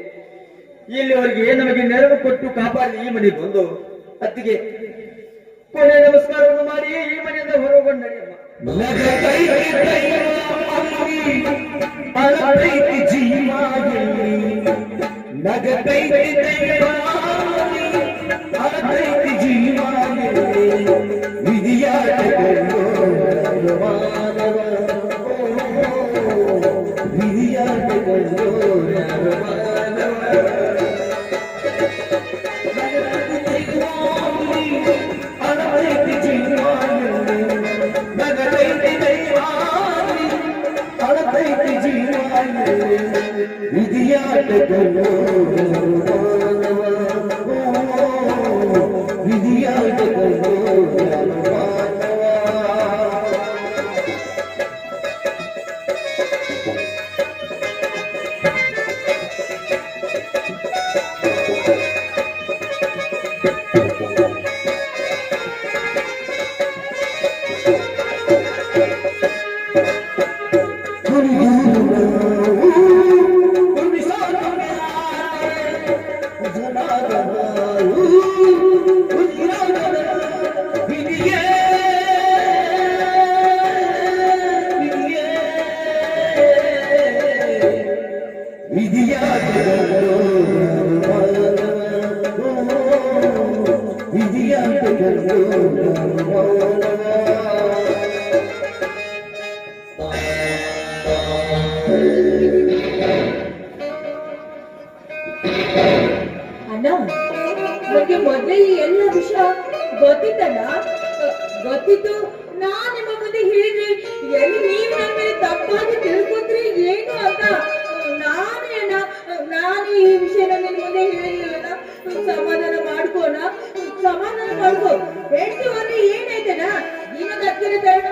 B: ಇಲ್ಲಿವರೆಗೆ ನಮಗೆ ನೆರವು ಕೊಟ್ಟು ಕಾಪಾಡಿ ಈ ಮನೆಗೆ ಬಂದು ಅತ್ತಿಗೆ ಕೊನೆ ನಮಸ್ಕಾರವನ್ನು ಮಾಡಿ ಈ ಮನೆಯಿಂದ ಹೊರಗೊಂಡು ನಡೆಯಮ್ಮ.
D: ಅಣ್ಣ ನನಗೆ ಮೊದಲೇ ಈ ಎಲ್ಲ ವಿಷಯ ಗೊತ್ತಿತ್ತಲ್ಲ. ಗೊತ್ತಿತ್ತು ನಾನ್ ನಿಮ್ಮ ಮುಂದೆ ಹೇಳಿದ್ರೆ ಎಲ್ಲಿ ನೀವು ನನ್ನ ಮೇಲೆ ತಪ್ಪಾಗಿ ತಿಳ್ಕೊಂಡ್ರಿ ಏನು ಅಂತ ನಾನೇ ಅಣ್ಣ. ನಾನು ಈ ವಿಷಯನ ನಿನ್ನ ಮುಂದೆ ಹೇಳಿಲ್ಲ. ಸಮಾಧಾನ ಮಾಡ್ಕೋಣ, ಸಮಾಧಾನ ಮಾಡ್ಕೋ. ಹೇಳ್ತೀವಿ ಅಂದ್ರೆ ಏನಾಯ್ತಣ್ಣ? ನೀನು ಕತ್ತಿನ ಕಾರಣ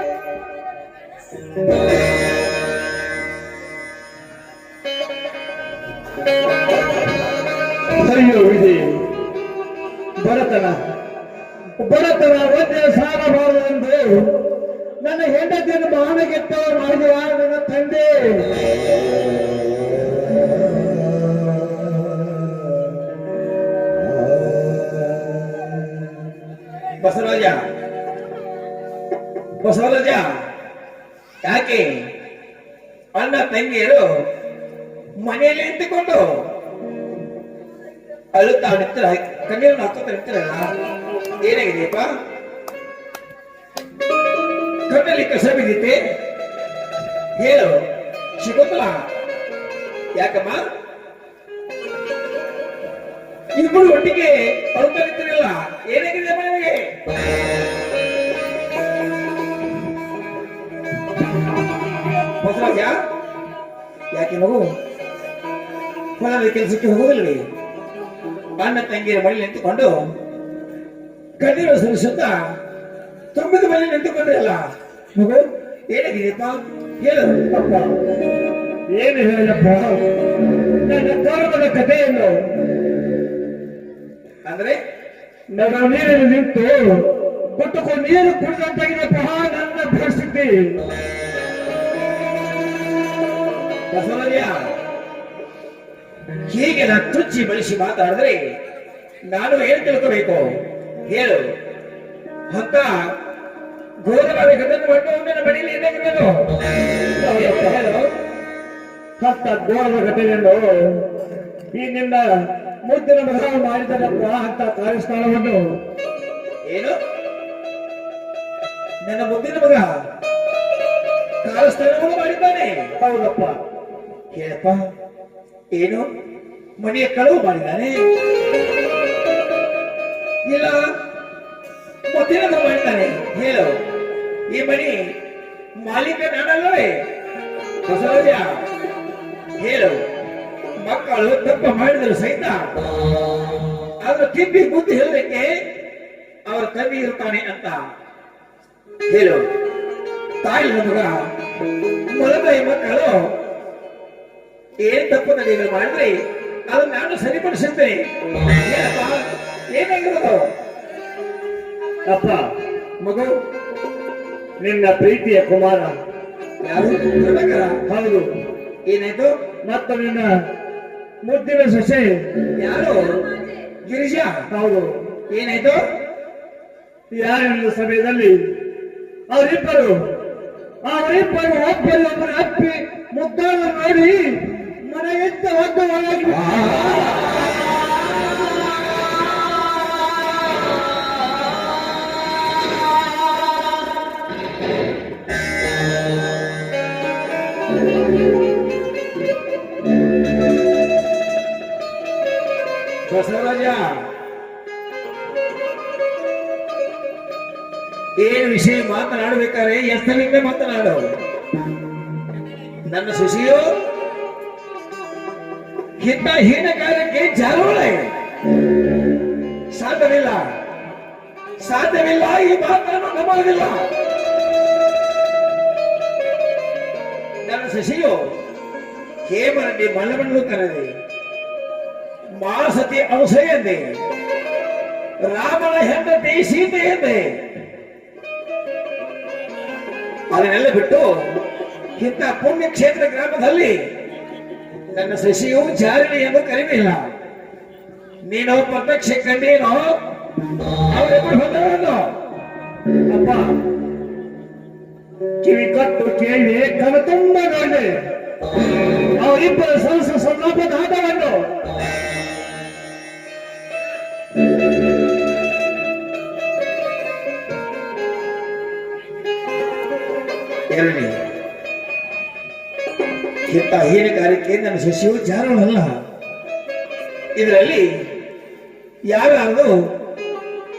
C: ಅಯ್ಯೋ ವಿಧಿ, ಬಡತನ ಒಂದೇ ಸಾರಬಾರದೆಂದು ನನ್ನ ಹೆಂಡತಿಯನ್ನು ಮಾನಗೆಟ್ಟ ಮಾಡಿದ ನನ್ನ ತಂದೆ.
B: ಬಸವರಾಜ, ಯಾಕೆ ಅಣ್ಣ ತಂಗಿಯರು ಮನೆಯಲ್ಲಿ ನಿಂತುಕೊಂಡು ಅಳುತ್ತಾ ನಿಂತರ ಕಣ್ಣೀರನ್ನು ಹಾಕೋತ ನಿಂತಿರಲ್ಲ, ಏನಾಗಿದೆಯಪ್ಪ? ಕಣ್ಣಲ್ಲಿ ಕಸ ಬಿದ್ದಿತ್ತೆ? ಹೇಳು ಶಕುಂತಲ, ಯಾಕಮ್ಮ ಇಬ್ಬರು ಒಟ್ಟಿಗೆ ಅಳುತ್ತಾ ನಿಂತಿರಲ್ಲ, ಏನಾಗಿದೆ ಮನೆಗೆ? ಬಸವರಾಜ, ಯಾಕೆ ಮಗು ಹೊಲದ ಕೆಲಸಕ್ಕೆ ಹೋಗಲಿಲ್ಲ? ಅಣ್ಣ ತಂಗಿಯ ಬಳಿ ನಿಂತುಕೊಂಡು ಕಣ್ಣೀರು ಸುರಿಸುತ್ತಾ ತುಂಬಿದ ಬಳಿ ನಿಂತುಕೊಂಡ್ರಲ್ಲ ಮಗು, ಏನಾಗಿದೆಯಪ್ಪ? ಹೇಳು.
C: ಅಪ್ಪ, ಏನು ಹೇಳಪ್ಪ ನನ್ನ ಕರ್ಮದ ಕಥೆಯನ್ನು?
B: ಅಂದ್ರೆ
C: ನನ್ನ ನೀರಿನಲ್ಲಿ ನಿಂತು ಕೊಟ್ಟುಕೊಂಡು ನೀರು ಕುಡಿದಂತಾಗಿದಪ್ಪ ನನ್ನ ಪರಿಸ್ಥಿತಿ.
B: ಬಸವರಾಜ, ಹೀಗೆ ನಾನು ತುಚ್ಚಿ ಬಳಸಿ ಮಾತಾಡಿದ್ರೆ ನಾನು ಏನು ತಿಳ್ಕೋಬೇಕು? ಹೇಳು. ಅಂತ ಘೋರವಾದ ಗದನ್ನು ಮಣ್ಣು ನನ್ನ ಬಳಿಯಲ್ಲಿ ಏನಾಗಿರೋದು? ಹೇಳು.
C: ಹತ್ತ ಗೋಳದ ಘಟನೆಯನ್ನು ಈ ನಿನ್ನ ಮುದ್ದಿನ ಮಗ ಮಾಡಿದನಪ್ಪ ಅಂತ ಕಾರ್ಯಸ್ಥಳವನ್ನು.
B: ಏನು? ನನ್ನ ಮುದ್ದಿನ ಮಗ ಕಾಲಸ್ಥಾನವನ್ನು ಮಾಡಿದ್ದಾನೆ?
C: ಹೌದಪ್ಪ.
B: ಹೇಳಪ್ಪ, ಏನು ಮನೆಯ ಕಳವು ಮಾಡಿದ್ದಾನೆ? ಇಲ್ಲ ಮತ್ತೇನಾದ್ರೂ ಮಾಡಿದ್ದಾನೆ? ಹೇಳು. ಈ ಮನೆ ಮಾಲೀಕ ನಾನಲ್ಲವೇ? ಬಸವರಾಜ, ಹೇಳು. ಮಕ್ಕಳು ತಪ್ಪ ಮಾಡಿದರು ಸಹಿತ ಆದ್ರೂ ತಿಪ್ಪಿ ಬುದ್ಧಿ ಹೇಳಲಿಕ್ಕೆ ಅವರ ತಂದೆ ಇರ್ತಾನೆ ಅಂತ ಹೇಳು. ತಾಯಿ ಮಗ ಮೊದಲ ಮಕ್ಕಳು ಏನ್ ತಪ್ಪು ನಡೆಗಳು ಮಾಡಿದ್ರೆ ಅದನ್ನ ನಾನು ಸರಿಪಡಿಸುತ್ತೇನೆ. ಏನಾಗಿರೋದು?
C: ಅಪ್ಪ, ಮಗು ನಿನ್ನ ಪ್ರೀತಿಯ ಕುಮಾರ.
B: ಯಾರು? ಪ್ರಭಾಕರ?
C: ಹೌದು.
B: ಏನಾಯ್ತು?
C: ಮತ್ತು ನಿನ್ನ ಮುದ್ದಿನ ಸೊಸೆ.
B: ಯಾರು? ಗಿರಿಜಾ?
C: ಹೌದು.
B: ಏನಾಯ್ತು?
C: ಯಾರಿನ ಸಮಯದಲ್ಲಿ ಅವರಿಬ್ಬರು ಒಬ್ಬರೊಬ್ಬರು ಅಪ್ಪಿ ಮುದ್ದಾಡ ಮಾಡಿ ಮನೆಯಿಂದ ಒಂದು ಒಳಗೆ
B: ಬಸವರಾಜ, ಏನ್ ವಿಷಯ ಮಾತನಾಡಬೇಕಾದ್ರೆ ಎತ್ತಲಿಂದ ಮಾತನಾಡು. ನನ್ನ ಸುಶಿಯು ಇಂಥ ಹೀನ ಕಾರ್ಯಕ್ಕೆ ಜಾರವಳೆ. ಸಾಧ್ಯವಿಲ್ಲ, ಸಾಧ್ಯವಿಲ್ಲ. ಈ ಮಾತನ್ನು ನಂಬೋದಿಲ್ಲ. ನನ್ನ ಶಶಿಯು ಹೇಮರಡ್ಡಿ ಮಲ್ಲಮಣ್ಣು ಕರೆದೆ, ಮಾಸತಿ ಅನಸೂಯೆಂದೆ, ರಾಮನ ಹೆಂಡತಿ ಸೀತೆ ಎಂದೆ. ಅದನ್ನೆಲ್ಲ ಬಿಟ್ಟು ಇಂಥ ಪುಣ್ಯಕ್ಷೇತ್ರ ಗ್ರಾಮದಲ್ಲಿ ನನ್ನ ಶಶಿಯು ಜಾರಿಣಿ ಎಂದು ಕರೆದಿಲ್ಲ. ನೀನು ಪ್ರತ್ಯಕ್ಷ ಕಂಡೇನೋ ಅವರೆಬ್ಬರು ಬಂದವನು.
C: ಅಪ್ಪ, ಕಿವಿ ಕಟ್ಟು ಕೇಳಿ ಕನ ತುಂಬ ನೋಡಿ ಅವರಿಬ್ಬರ ಸಂಲಾಪದ ಆಟವನ್ನು. ಎರಡನೇ, ಇಂಥ ಹೀನಕಾರಕ್ಕೆ ನನ್ನ ಸಸಿಯು ಜಾರವಲ್ಲ. ಇದರಲ್ಲಿ ಯಾವ್ಯಾವುದು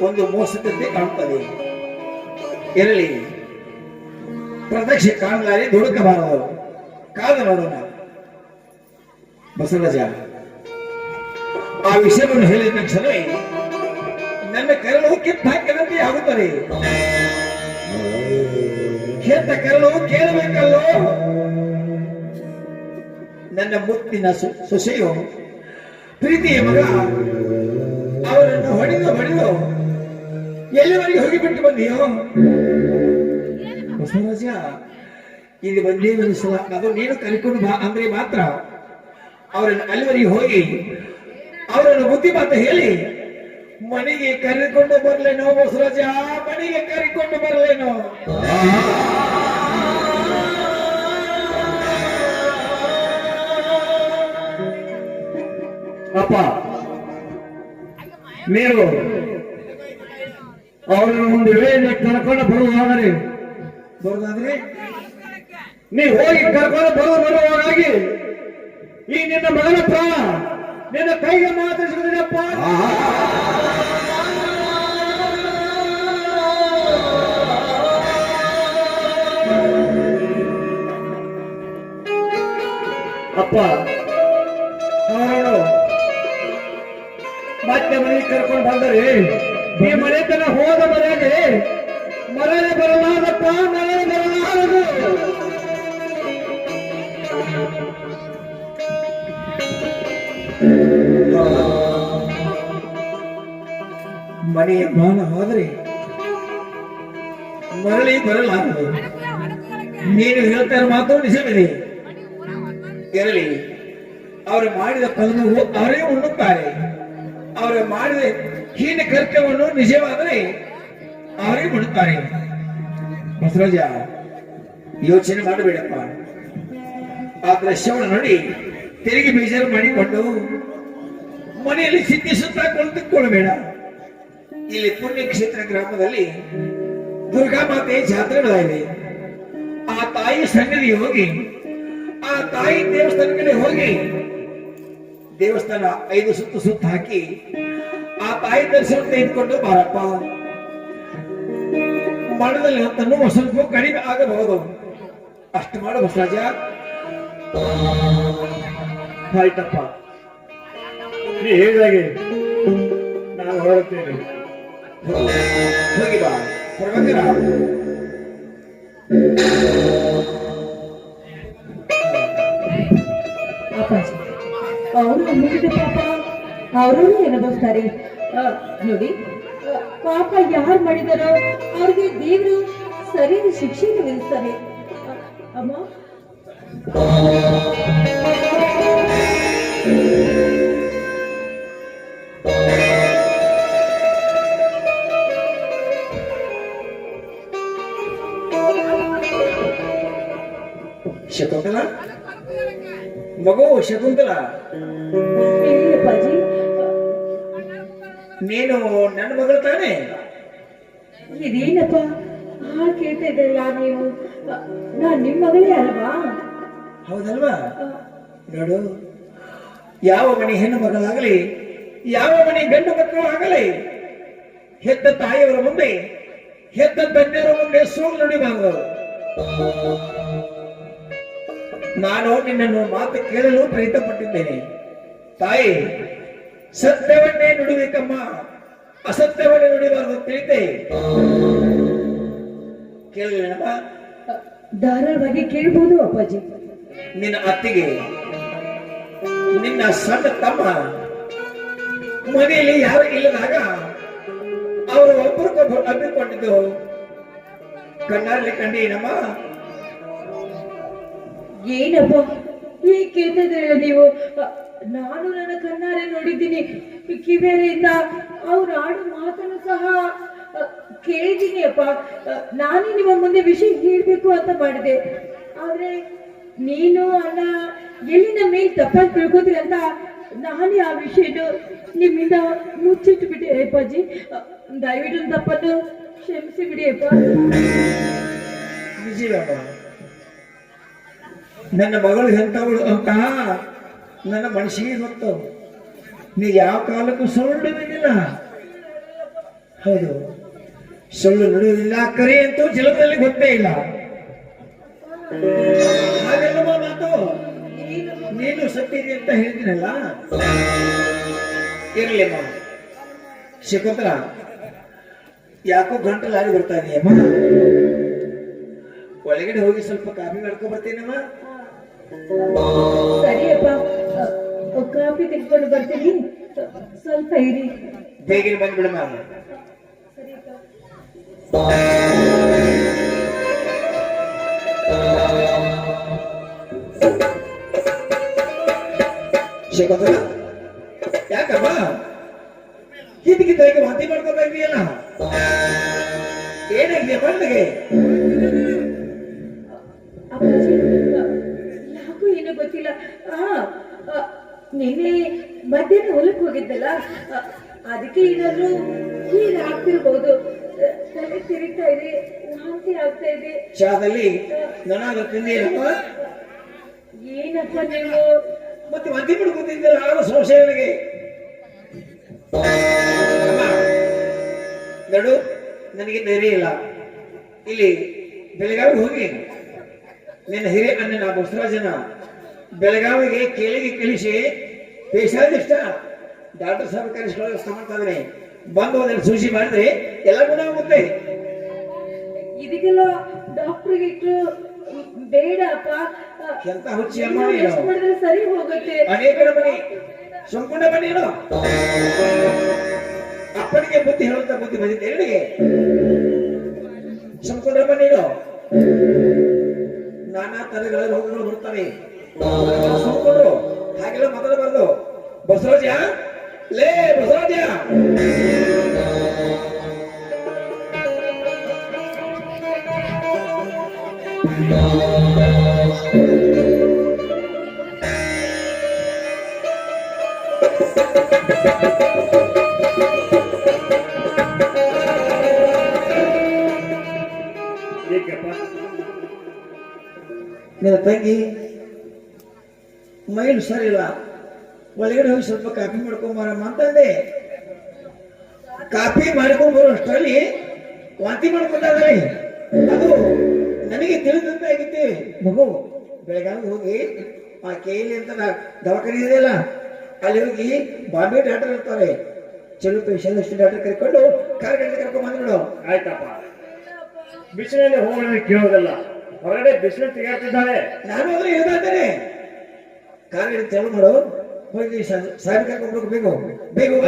C: ಒಂದು ಮೋಸದಂತೆ ಕಾಣುತ್ತದೆ. ಇರಲಿ, ಪ್ರತ್ಯಕ್ಷ ಕಾಣಲಾರೆ ದುಡುಕಬಾರದು. ಕಾದ ನೋಡೋಣ. ಬಸವರಾಜ ಆ ವಿಷಯವನ್ನು ಹೇಳಿದ ತಕ್ಷಣವೇ ನನ್ನ ಕರಳು ಕಿತ್ತು ಹಾಕಿದಂತೆ ಆಗುತ್ತದೆ. ಕೆತ್ತ ಕರಳು ಕೇಳಬೇಕಲ್ಲೋ. ನನ್ನ ಮುತ್ತಿನ ಸೊಸೆಯು ಪ್ರೀತಿಯ ಮಗ ಅವರನ್ನು ಹೊಡೆದು ಎಲ್ಲಿವರೆಗೆ ಹೋಗಿಬಿಟ್ಟು ಬಂದಿಯೋ ಬಸವರಾಜ? ಇಲ್ಲಿ ಬಂದೇ ಒಂದು ಸಲ ಅದು ನೀನು ಕರ್ಕೊಂಡು ಬಾ ಅಂದ್ರೆ ಮಾತ್ರ ಅವರನ್ನು ಅಲ್ಲಿವರೆಗೆ ಹೋಗಿ ಅವರನ್ನು ಬುದ್ಧಿ ಮಾತು ಹೇಳಿ ಮನೆಗೆ ಕರೆದುಕೊಂಡು ಬರಲೇನೋ ಬಸವರಾಜ? ಮನೆಗೆ ಕರೆದುಕೊಂಡು ಬರಲೇನೋ? ಅಪ್ಪ, ನೀವು ಅವರನ್ನು ಒಂದು ವೇಳೆ ಕರ್ಕೊಂಡು ಬರುವುದಾದ್ರೆ ನೀವು ಹೋಗಿ ಕರ್ಕೊಂಡು ಬರುವುದಾಗಿ ಈ ನಿನ್ನ ಮಗನ ಪ್ರಾಣ ನಿನ್ನ ಕೈಗೆ ಮಾತ್ರ ಸಿಗುತ್ತಪ್ಪ. ಅಪ್ಪ, ಅವರನ್ನು ಮತ್ತೆ ಮನೆಗೆ ಕರ್ಕೊಂಡು ಬಂದರೆ ಈ ಮನೆತನ ಹೋದ ಮನೆಗೆ ಮರಳಿ ಬರಲಾರಪ್ಪ, ಮರಳಿ ಬರಲಾರದು. ಮನೆಯ ಮಾನ ಹೋದರೆ ಮರಳಿ ಬರಲಾರದು. ನೀನು ಹೇಳ್ತಾರೆ ಮಾತು ನಿಜವಿದೆ. ಇರಲಿ, ಅವರು ಮಾಡಿದ ಫಲವು ಅವರೇ ಉಣ್ಣುತ್ತಾರೆ. ಅವರು ಮಾಡಿದ ಹೀನ ಕರ್ತವ್ಯವನ್ನು ನಿಜವಾದರೆ ಅವರೇ ಉಣ್ಣುತ್ತಾರೆ. ಬಸವರಾಜ, ಯೋಚನೆ ಮಾಡಬೇಡಪ್ಪ. ಆ ದೃಶ್ಯವನ್ನು ನೋಡಿ ತೆರಿಗೆ ಬೇಜಾರು ಮಾಡಿಕೊಂಡು ಮನೆಯಲ್ಲಿ ಸಿದ್ಧಿಸುತ್ತಾ ಕುಳಿತುಕೊಳ್ಳಬೇಡ. ಇಲ್ಲಿ ಪುಣ್ಯಕ್ಷೇತ್ರ ಗ್ರಾಮದಲ್ಲಿ ದುರ್ಗಾ ಮಾತೆ ಜಾತ್ರೆಗಳಿವೆ. ಆ ತಾಯಿ ಸನ್ನಿಧಿಗೆ ಹೋಗಿ ಆ ತಾಯಿ ದೇವಸ್ಥಾನ ಕಡೆ ಹೋಗಿ ದೇವಸ್ಥಾನ 5 ಸುತ್ತು ಹಾಕಿ ಆ ತಾಯಿ ದರ್ಶನ ತೆಗೆದುಕೊಂಡು ಬಾರಪ್ಪ. ಮನದಲ್ಲಿ ಹೊತ್ತನ್ನು ಸ್ವಲ್ಪ ಕಡಿಮೆ ಆಗಬಹುದು. ಅಷ್ಟು ಮಾಡು ಬಸವರಾಜ. ಆಯ್ತಪ್ಪ, ನೀ ಹೇಳಿದಾಗೆ ನಾನು ಹೊರಡ್ತೇನೆ. ಹೋಗಿ ಬಾ ಪ್ರಭಾಕರ.
D: ಅಪ್ಪಾಜಿ, ಅವರು ಮುಗಿದ ಪಾಪ ಅವರನ್ನು ಅನುಭವಿಸ್ತಾರೆ ನೋಡಿ. ಪಾಪ ಯಾರು ಮಾಡಿದಾರೋ ಅವ್ರಿಗೆ ದೇವರು ಸರಿಯಾದ ಶಿಕ್ಷೆಯನ್ನು ವಿಧಿಸ್ತಾರೆ. ಅಮ್ಮ,
C: ಶಕುಂತಲ, ಮಗು ಶಕುಂತಲ,
D: ಅಪ್ಪಾಜಿ,
C: ನೀನು ನನ್ನ ಮಗಳು ತಾನೆ?
D: ಇದೇನಪ್ಪ ಕೇಳ್ತಾ ಇದ್ದಲ್ಲ ನೀವು? ನಾನ್ ನಿಮ್ ಮಗಳೇ ಅಲ್ವಾ?
C: ಹೌದಲ್ವಾ? ನೋಡು, ಯಾವ ಮನೆ ಹೆಣ್ಣು ಮಗಳಾಗಲಿ ಯಾವ ಮನೆ ಗಂಡು ಮಕ್ಕಳು ಆಗಲಿ ಹೆತ್ತ ತಾಯಿಯವರ ಮುಂದೆ ಹೆತ್ತ ತಂದೆಯವರ ಮುಂದೆ ಸೋಲು ನುಡಿಬಾರದು. ನಾನು ನಿನ್ನನ್ನು ಮಾತು ಕೇಳಲು ಪ್ರಯತ್ನ ಪಟ್ಟಿದ್ದೇನೆ. ತಾಯಿ, ಸತ್ಯವನ್ನೇ ನುಡಿಬೇಕಮ್ಮ, ಅಸತ್ಯವನ್ನೇ ನುಡಿಬಾರದು ತಿಳಿತೆ. ಕೇಳಲಿಲ್ಲಮ್ಮ?
D: ಧಾರಾಳವಾಗಿ ಕೇಳ್ಬೋದು ಅಪ್ಪಾಜಿ.
C: ನಿನ್ನ ಅತ್ತಿಗೆ ನಿನ್ನ ಸಣ್ಣ ತಮ್ಮ ಮನೆಯಲ್ಲಿ ಯಾರು ಇಲ್ಲದಾಗ ಅವರು ಒಬ್ಬರಿಗೊಬ್ಬರು ಅಬ್ಬಿಕೊಂಡಿದ್ದು ಕಣ್ಣಾರ್ಲಿ ಕಂಡೀನಮ್ಮ.
D: ಏನಪ್ಪ ಈ ಕೇಳ್ತಿದ್ದೀರಲ್ಲ ನೀವು? ನಾನು ನನ್ನ ಕಣ್ಣಾರೆ ನೋಡಿದ್ದೀನಿ, ಕಿವಿಯರಿಂದ ಅವ್ರು ಆಡೋ ಮಾತನ್ನು ಸಹ ಕೇಳಿದ್ದೀನಿ ಅಪ್ಪ. ನಾನೇ ನಿಮ್ಮ ಮುಂದೆ ವಿಷಯ ಹೇಳ್ಬೇಕು ಅಂತ ಮಾಡಿದೆ, ಆದ್ರೆ ನೀನು ಅಣ್ಣ ಎಲ್ಲಿ ನಮ್ಮ ಮೇಲೆ ತಪ್ಪಾಗಿ ತಿಳ್ಕೋತೀರಿ ಅಂತ ನಾನೇ ಆ ವಿಷಯನ ನಿಮ್ಮಿಂದ ಮುಚ್ಚಿಟ್ಟು ಬಿಟ್ಟೆ ಅಪ್ಪಾಜಿ. ದಯವಿಟ್ಟು ತಪ್ಪನ್ನು ಕ್ಷಮಿಸಿ ಬಿಡಿ ಅಪ್ಪ.
C: ನಿಜ
B: ನನ್ನ ಮಗಳು ಎಂಥವಳು ಅಂತ ನನ್ನ ಮನಸ್ಸಿಗೆ ಗೊತ್ತು. ನೀ ಯಾವ ಕಾಲಕ್ಕೂ ಸುಳ್ಳು ನುಡಿದಿಲ್ಲ. ಹೌದು, ಸುಳ್ಳು ನುಡಿಯುವುದಿಲ್ಲ. ಕರೆ ಅಂತೂ ಜಲದಲ್ಲಿ ಗೊತ್ತೇ ಇಲ್ಲ. ಹಾಗೆಲ್ಲವ ಮಾತು. ನೀನು ಸತ್ತಿದೆ ಅಂತ ಹೇಳ್ತೀನಲ್ಲ. ಇರಲಿ ಅಮ್ಮ. ಶಕುಂತಲ, ಯಾಕೋ ಗಂಟಲಾಗಿ ಬರ್ತಾ ಇದೆಯಮ್ಮ. ಒಳಗಡೆ ಹೋಗಿ ಸ್ವಲ್ಪ ಕಾಫಿ ಮಾಡ್ಕೊಂಡ್ ಬರ್ತೀನಮ್ಮ.
D: ಸರಿಯಪ್ಪ, ಕಾಫಿ ತೆಗೆದುಕೊಂಡು ಬರ್ತೀನಿ, ಸ್ವಲ್ಪ ಇರಿ.
B: ಬೇಗನೆ ಬಂದ್ಬಿಡಮ್ಮ. ಶಕುಂತಲ, ಯಾಕಮ್ಮ ಕಿಟಕಿ ವಾಂತಿ ಮಾಡ್ಕೊತಾ ಇದೆಯಲ್ಲ? ಏನಾಗಿದೆ ಬಂದಿಗೆ?
D: ಅಪ್ಪಾಜಿ, ಯಾಕೋ ಏನೋ ಗೊತ್ತಿಲ್ಲ. ನಿನ್ನೆ ಮಧ್ಯಾಹ್ನ ಹೊಲಕ್ಕೆ ಹೋಗಿದ್ದಲ್ಲ, ಅದಕ್ಕೆ ಏನಾದ್ರು ಹೀಗಾಗ್ತಿರ್ಬೋದು. ತಲೆ ತಿರುಗ್ತಾ ಇದೆ, ವಾಂತಿ ಆಗ್ತಾ ಇದೆ.
B: ಚಾದಲ್ಲಿ ನನಾದ್ರೂ ತಿಂದೇನಪ್ಪ?
D: ಏನಪ್ಪ ನೀವು
B: ಮತ್ತೆ ವಾಂತಿ ಮಾಡ್ಕೊತಿದ್ದಲ್ಲ, ಆಗ ಸಂಶಯ ನನಗೆ. ನಡು, ನನಗೆ ಧೈರ್ಯ ಇಲ್ಲ. ಇಲ್ಲಿ ಬೆಳಗಾವಿಗೆ ಹೋಗಿ ನಿನ್ನ ಹಿರಿಯ ಅಣ್ಣನ ಬಸವರಾಜನ ಬೆಳಗಾವಿಗೆ ಕೇಳಿಗೆ ಕಳಿಸಿ ಪೇಶಾದಿಷ್ಟ ಡಾಕ್ಟರ್ ಸಾಹೇಬ್ ಕರೆಸ್ಕೊಳ್ಳೋ ವ್ಯವಸ್ಥೆ ಮಾಡ್ತಾ ಇದ್ರೆ ಬಂದು ಒಂದೆರಡು ಸೂಚಿ ಮಾಡಿದ್ರೆ ಎಲ್ಲ ಗುಣ ಆಗುತ್ತೆ.
D: ಇದಕ್ಕೆಲ್ಲ ಡಾಕ್ಟರ್ಗೆ ಇಟ್ಟು ಬೇಡಪ್ಪ.
B: ಎಂತ ಹುಚ್ಚಿ ಅಮ್ಮ
D: ಇನ್ನೂ
B: ನೀನು.
D: ಎಷ್ಟು ಮಾಡಿದ್ರೆ ಸರಿ ಹೋಗುತ್ತೆ.
B: ಅನೇಕರ ಮನೆ ಸಂಪೂರ್ಣ ಬನ್ನೇನು ಅಪ್ಪನಿಗೆ ಬುದ್ಧಿ ಹೇಳುತ್ತಾ ಬುದ್ಧಿ ಬಂದಿದ್ದೆ ಹೇಳಿಗೆ ಸಂಪೂರ್ಣ ಬನ್ನೇನು. ನಾನಾ ತರಗಳ ರೋಗಗಳು ಬರ್ತವೆ. ಸಂಪೂರ್ಣ ಹಾಗೆಲ್ಲ ಮಾತಾಡಬಾರ್ದು. ಬಸವರಾಜ, ಲೇ ಬಸವರಾಜ, ನಿನ್ನ ತಂಗಿ ಮೈಲು ಸರಿಲ್ಲ, ಒಳಗಡೆ ಹೋಗಿ ಸ್ವಲ್ಪ ಕಾಫಿ ಮಾಡ್ಕೊಂಬರಮ್ಮ ಅಂತಂದೆ. ಕಾಫಿ ಮಾಡ್ಕೊಂಡ್ ಬರೋ ಅಷ್ಟರಲ್ಲಿ ವಾಂತಿ ಮಾಡ್ಕೊಂಡಾದ್ರೆ ಅದು ನನಗೆ ತಿಳಿದಂತೆ ಆಗಿತ್ತೆ. ಮಗು ಬೆಳಗಾವಿಗೆ ಹೋಗಿ ಆ ಕೇಳಿ ಅಂತ ದವಾಖಾನೆ ಇದೆಯಲ್ಲ, ಅಲ್ಲಿ ಹೋಗಿ ಬಾಂಬೆ ಡಾಕ್ಟರ್ ಇರ್ತಾರೆ, ಚಲೋ ಸ್ಪೆಷಲಿಸ್ಟ್ ಡಾಕ್ಟರ್ ಕರ್ಕೊಂಡು ಕಾರ್ಗಡೆ ಕರ್ಕೊಂಡ್ ಬಂದ್ಬಿಡು.
C: ಆಯ್ತಪ್ಪ, ಬಿಸಿಲಲ್ಲಿ ಹೋಗೋಣ ಕೇಳೋದಲ್ಲ, ಹೊರಗಡೆ ಬಿಸಿಲು ತೆಗೆಯುತ್ತಿದ್ದಾಳೆ.
B: ನಾನು ಹೋದ್ರೆ ಹೇಳ್ತಾನೆ ಕಾರ್ಗಡೆ ಚಾಲು ಮಾಡು, ಹೋಗಿ ಸಾಹೇಬ್ ಕರ್ಕೊಂಡು ಬೇಗ ಬೇಗ ಹೋಗ.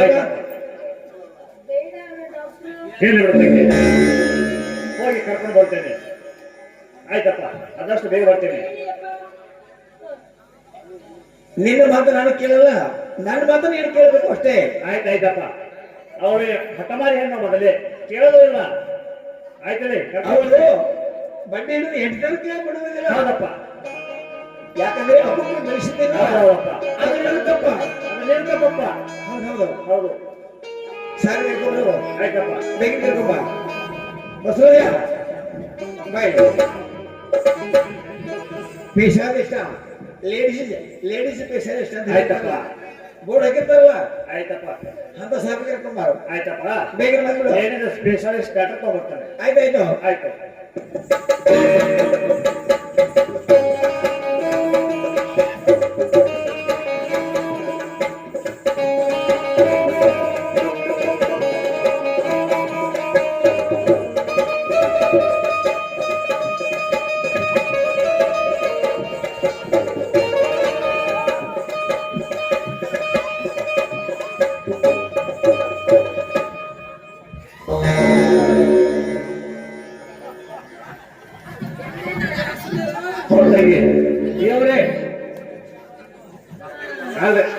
C: ಹೇಳಿ ಹೋಗಿ ಕರ್ಕೊಂಡು ಬರ್ತೇನೆ. ಆಯ್ತಪ್ಪ, ಆದಷ್ಟು ಬೇಗ ಬರ್ತೇನೆ.
B: ನಿನ್ನ ಮಾತು ನಾನು ಕೇಳಲ್ಲ, ನನ್ನ ಮಾತು ನೀನು ಕೇಳಬೇಕು ಅಷ್ಟೇ.
C: ಆಯ್ತಾಯ್ತಪ್ಪ, ಅವ್ರಿಗೆ ಹಠಮಾರಿ ಹೆಣ್ಣು ಮೊದಲೇ ಕೇಳೋದು ಇಲ್ಲ. ಆಯ್ತಲೇ
B: ಅವರು ಬಡ್ಡಿ ಹಿಡಿದು 8 ತರ ಕೇಳ್ಬಿಡುವುದಿಲ್ಲ.
C: ಹೌದಪ್ಪ,
B: ಯಾಕಂದ್ರೆ ಅಪ್ಪನ ಬೆಳೆಸಿದ್ದೇನೆ, ಅದು ನನ್ನ ತಪ್ಪ,
C: ಅದನ್ನೇನು ತಪ್ಪಪ್ಪ.
B: ಹೌದು
C: ಹೌದು,
B: ಸಾರಿ ಕರ್ಕೊಂಡು
C: ಆಯ್ತಪ್ಪ.
B: ಬೇಗ ಕರ್ಕೊಂಬ. ಬಸವಯ್ಯ ಬಾಯ್. ಪೇಶಾದಿಷ್ಟ ಲೇಡೀಸ್ ಪೇಶಾದಿಷ್ಟ ಅಂತ
C: ಆಯ್ತಪ್ಪ,
B: ಬೋರ್ಡ್ ಹಾಕಿರ್ತಾರಲ್ಲ,
C: ಆಯ್ತಪ್ಪ
B: ಅಂತ ಸಾಹೇಬ್ ಕರ್ಕೊಂಬಾರು.
C: ಆಯ್ತಪ್ಪ,
B: ಬೇಗ ಬಂದ್ಬಿಡು.
C: ಏನಿದೆ ಸ್ಪೆಷಲಿಸ್ಟ್ ಡಾಕ್ಟರ್ ತಗೋಬರ್ತಾನೆ.
B: ಆಯ್ತಾಯ್ತು.
C: ಆಯ್ತು.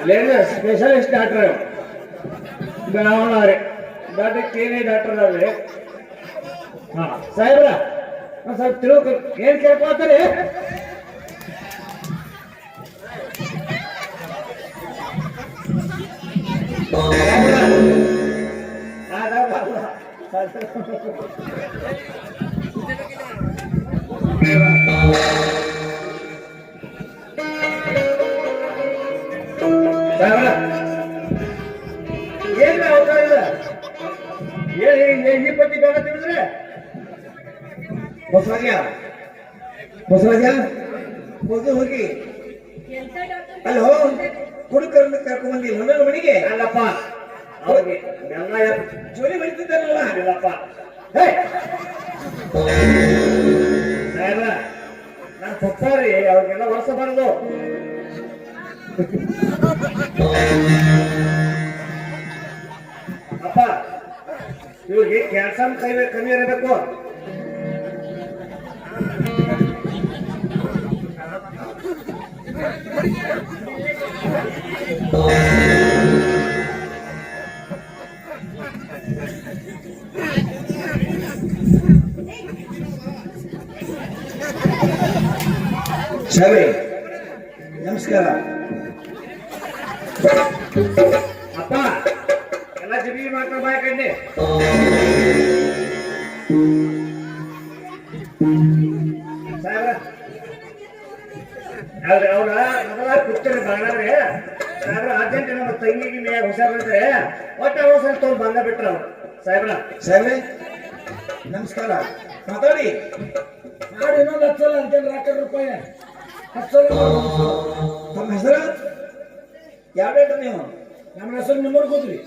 C: ಇವ್ರೆ ಸ್ಪೆಷಲಿಸ್ಟ್ ಡಾಕ್ಟರ್ ಬೆಳವಣ್ಣ ಡಾಕ್ಟರ್ ಕೇನೇ ಡಾಕ್ಟರ್ ಅವ್ರೆ. ಹಾ ಸಾಹೇಬ್ರ, ಸ್ವಲ್ಪ ತಿಳ್ಕೊ ಏನ್ ಕೇಳ್ಕೊಳ್ತಾರೆ. ಸಾಹೇಬ್ರ ಏನ್ ಅವತಾರ ಇಲ್ಲ ಈ ಪಟ್ಟಿ ಬೇಡ ತಿಳಿದ್ರೆ
B: ಬಸವರಾಜ ಬಸವರಾಜ ಹೋಗಿ ಹೋಗಿ ಅಲ್ಲೋ ಕುಡುಕರನ್ನ ಕರ್ಕೊಂಡ್ ಬಂದಿಲ್ಲ ನನ್ನ ಮನೆಗೆ
C: ಅಲ್ಲಪ್ಪ ಅವ್ರಿಗೆ ಎಲ್ಲ
B: ಜೋಲಿ ಬರೀತಿದ್ದಾರಲ್ಲ
C: ಇಲ್ಲಪ್ಪ ಸಾಹೇಬ್ರ ನನ್ನ ಪಪ್ಪ ರೀ ಅವ್ರಿಗೆಲ್ಲ ವರ್ಷ ಬರೋದು ಅಪ್ಪ ಇವ್ರಿಗೆ ಕ್ಯಾಲ್ಸಿಯಂ ಕಮ್ಮಿ ಇರಬೇಕು
B: ಸರಿ ನಮಸ್ಕಾರ
C: ಅಪ್ಪ ಎಲ್ಲ ಜಮೀನು ಮಾಡ್ಕೊಂಡು ಬಾಯಕಂಡಿ ಸಾಹೇಬ್ರ ಆದ್ರೆ ಅವ್ರ ಮೊದಲ ಕೂತ್ತಾರೆ ಬಾಳ್ರಿ ಸಾಹೇಬ್ರ ಅರ್ಜೆಂಟ್ ನಮ್ಮ ತಂಗಿಗೆ ಮೇಯಾಗ ಹುಷಾರಿದ್ರೆ ಒಟ್ಟ ಅವಸರ ತೊಗೊಂಡು ಬಂದ ಬಿಟ್ರ ಅವ್ರು ಸಾಹೇಬ್ರ
B: ಸಾಹೇಬ್ರೆ ನಮಸ್ಕಾರ ಮಾತಾಡಿ
E: ಮಾಡಿ ಇನ್ನೊಂದು 10 ಸಲ ಅಂತೇಳಿ 2 ರೂಪಾಯಿ 10 ಸಲ
B: ತಮ್ಮ ಹೆಸರು ಯಾವ ನೀವು
E: ನಮ್ಮ ಹೆಸರು ನಿಮ್ಮವ್ರು ಗೊತ್ತ್ರಿ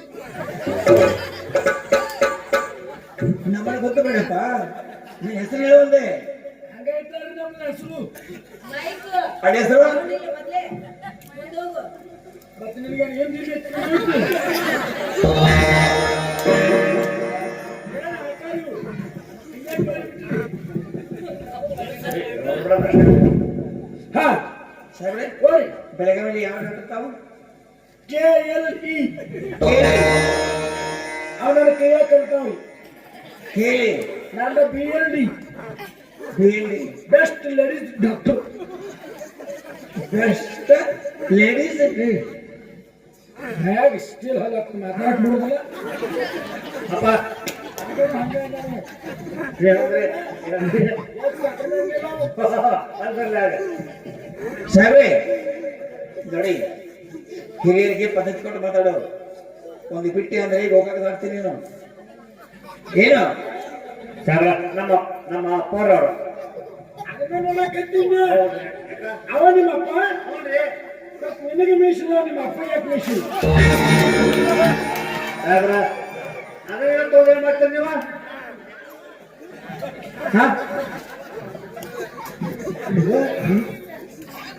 B: ನಮ್ಮನೆ ಗೊತ್ತು ಬೇಡಪ್ಪ ನಿನ್ನ ಹೆಸರು ಹೇಳುವಂದೆ
E: ಹಂಗೆ ಇಟ್ಟಾರಿ ನಮ್ಮ ಹೆಸರು
B: ಅಡಿ ಹೆಸರು
E: ಮತ್ತೆ ನಿಮ್ಗೆ ಏನ್ ಹಾ
B: ಸಾಹೇಬ್ರೆ
E: ಓಯ್
B: ಬೆಳಗಾವಿಯಲ್ಲಿ ಯಾವ ತಾವು
E: KLE ಅವನ ಕೈಯ ಕಲ್ತಾವ್ರಿ
B: ಕೇಳಿ
E: ನನ್ನ BLD
B: ಹೇಳಿ
E: best ladies doctor
B: best ladies
E: ಹೇಗೆ ಸ್ಟಿಲ್ ಹಲಕ್ ಮಾತಾಡ್ಬಿಡುದಿಲ್ಲ
C: ಅಪ್ಪ
B: ಸಾಹೇಬ್ರೆ ನೋಡಿ ಹಿರಿಯರಿಗೆ ಪದ್ಧತಿ ಕೊಟ್ಟು ಮಾತಾಡೋ ಒಂದು ಬಿಟ್ಟಿ ಅಂದ್ರೆ ಈಗ ಹೋಗಕ್ಕೆ ಆಗ್ತೀನಿ ನೀನು ಏನು
C: ಸಾಹೇಬ್ರ ನಮ್ಮ ಅಪ್ಪರವರು
E: ಅದನ್ನ ಕತ್ತೀನಿ ಅವ ನಿಮ್ಮಪ್ಪ ನಿನಗೆ ಮೀಸಿಲ್ಲ ನಿಮ್ಮ ಅಪ್ಪ ಯಾಕೆ ಮೀಸಿಲ್ಲ
C: ಸಾಹೇಬ್ರ ಅದೇ ತೋದೇನ್ ಮಾಡ್ತೀರಿ ನೀವು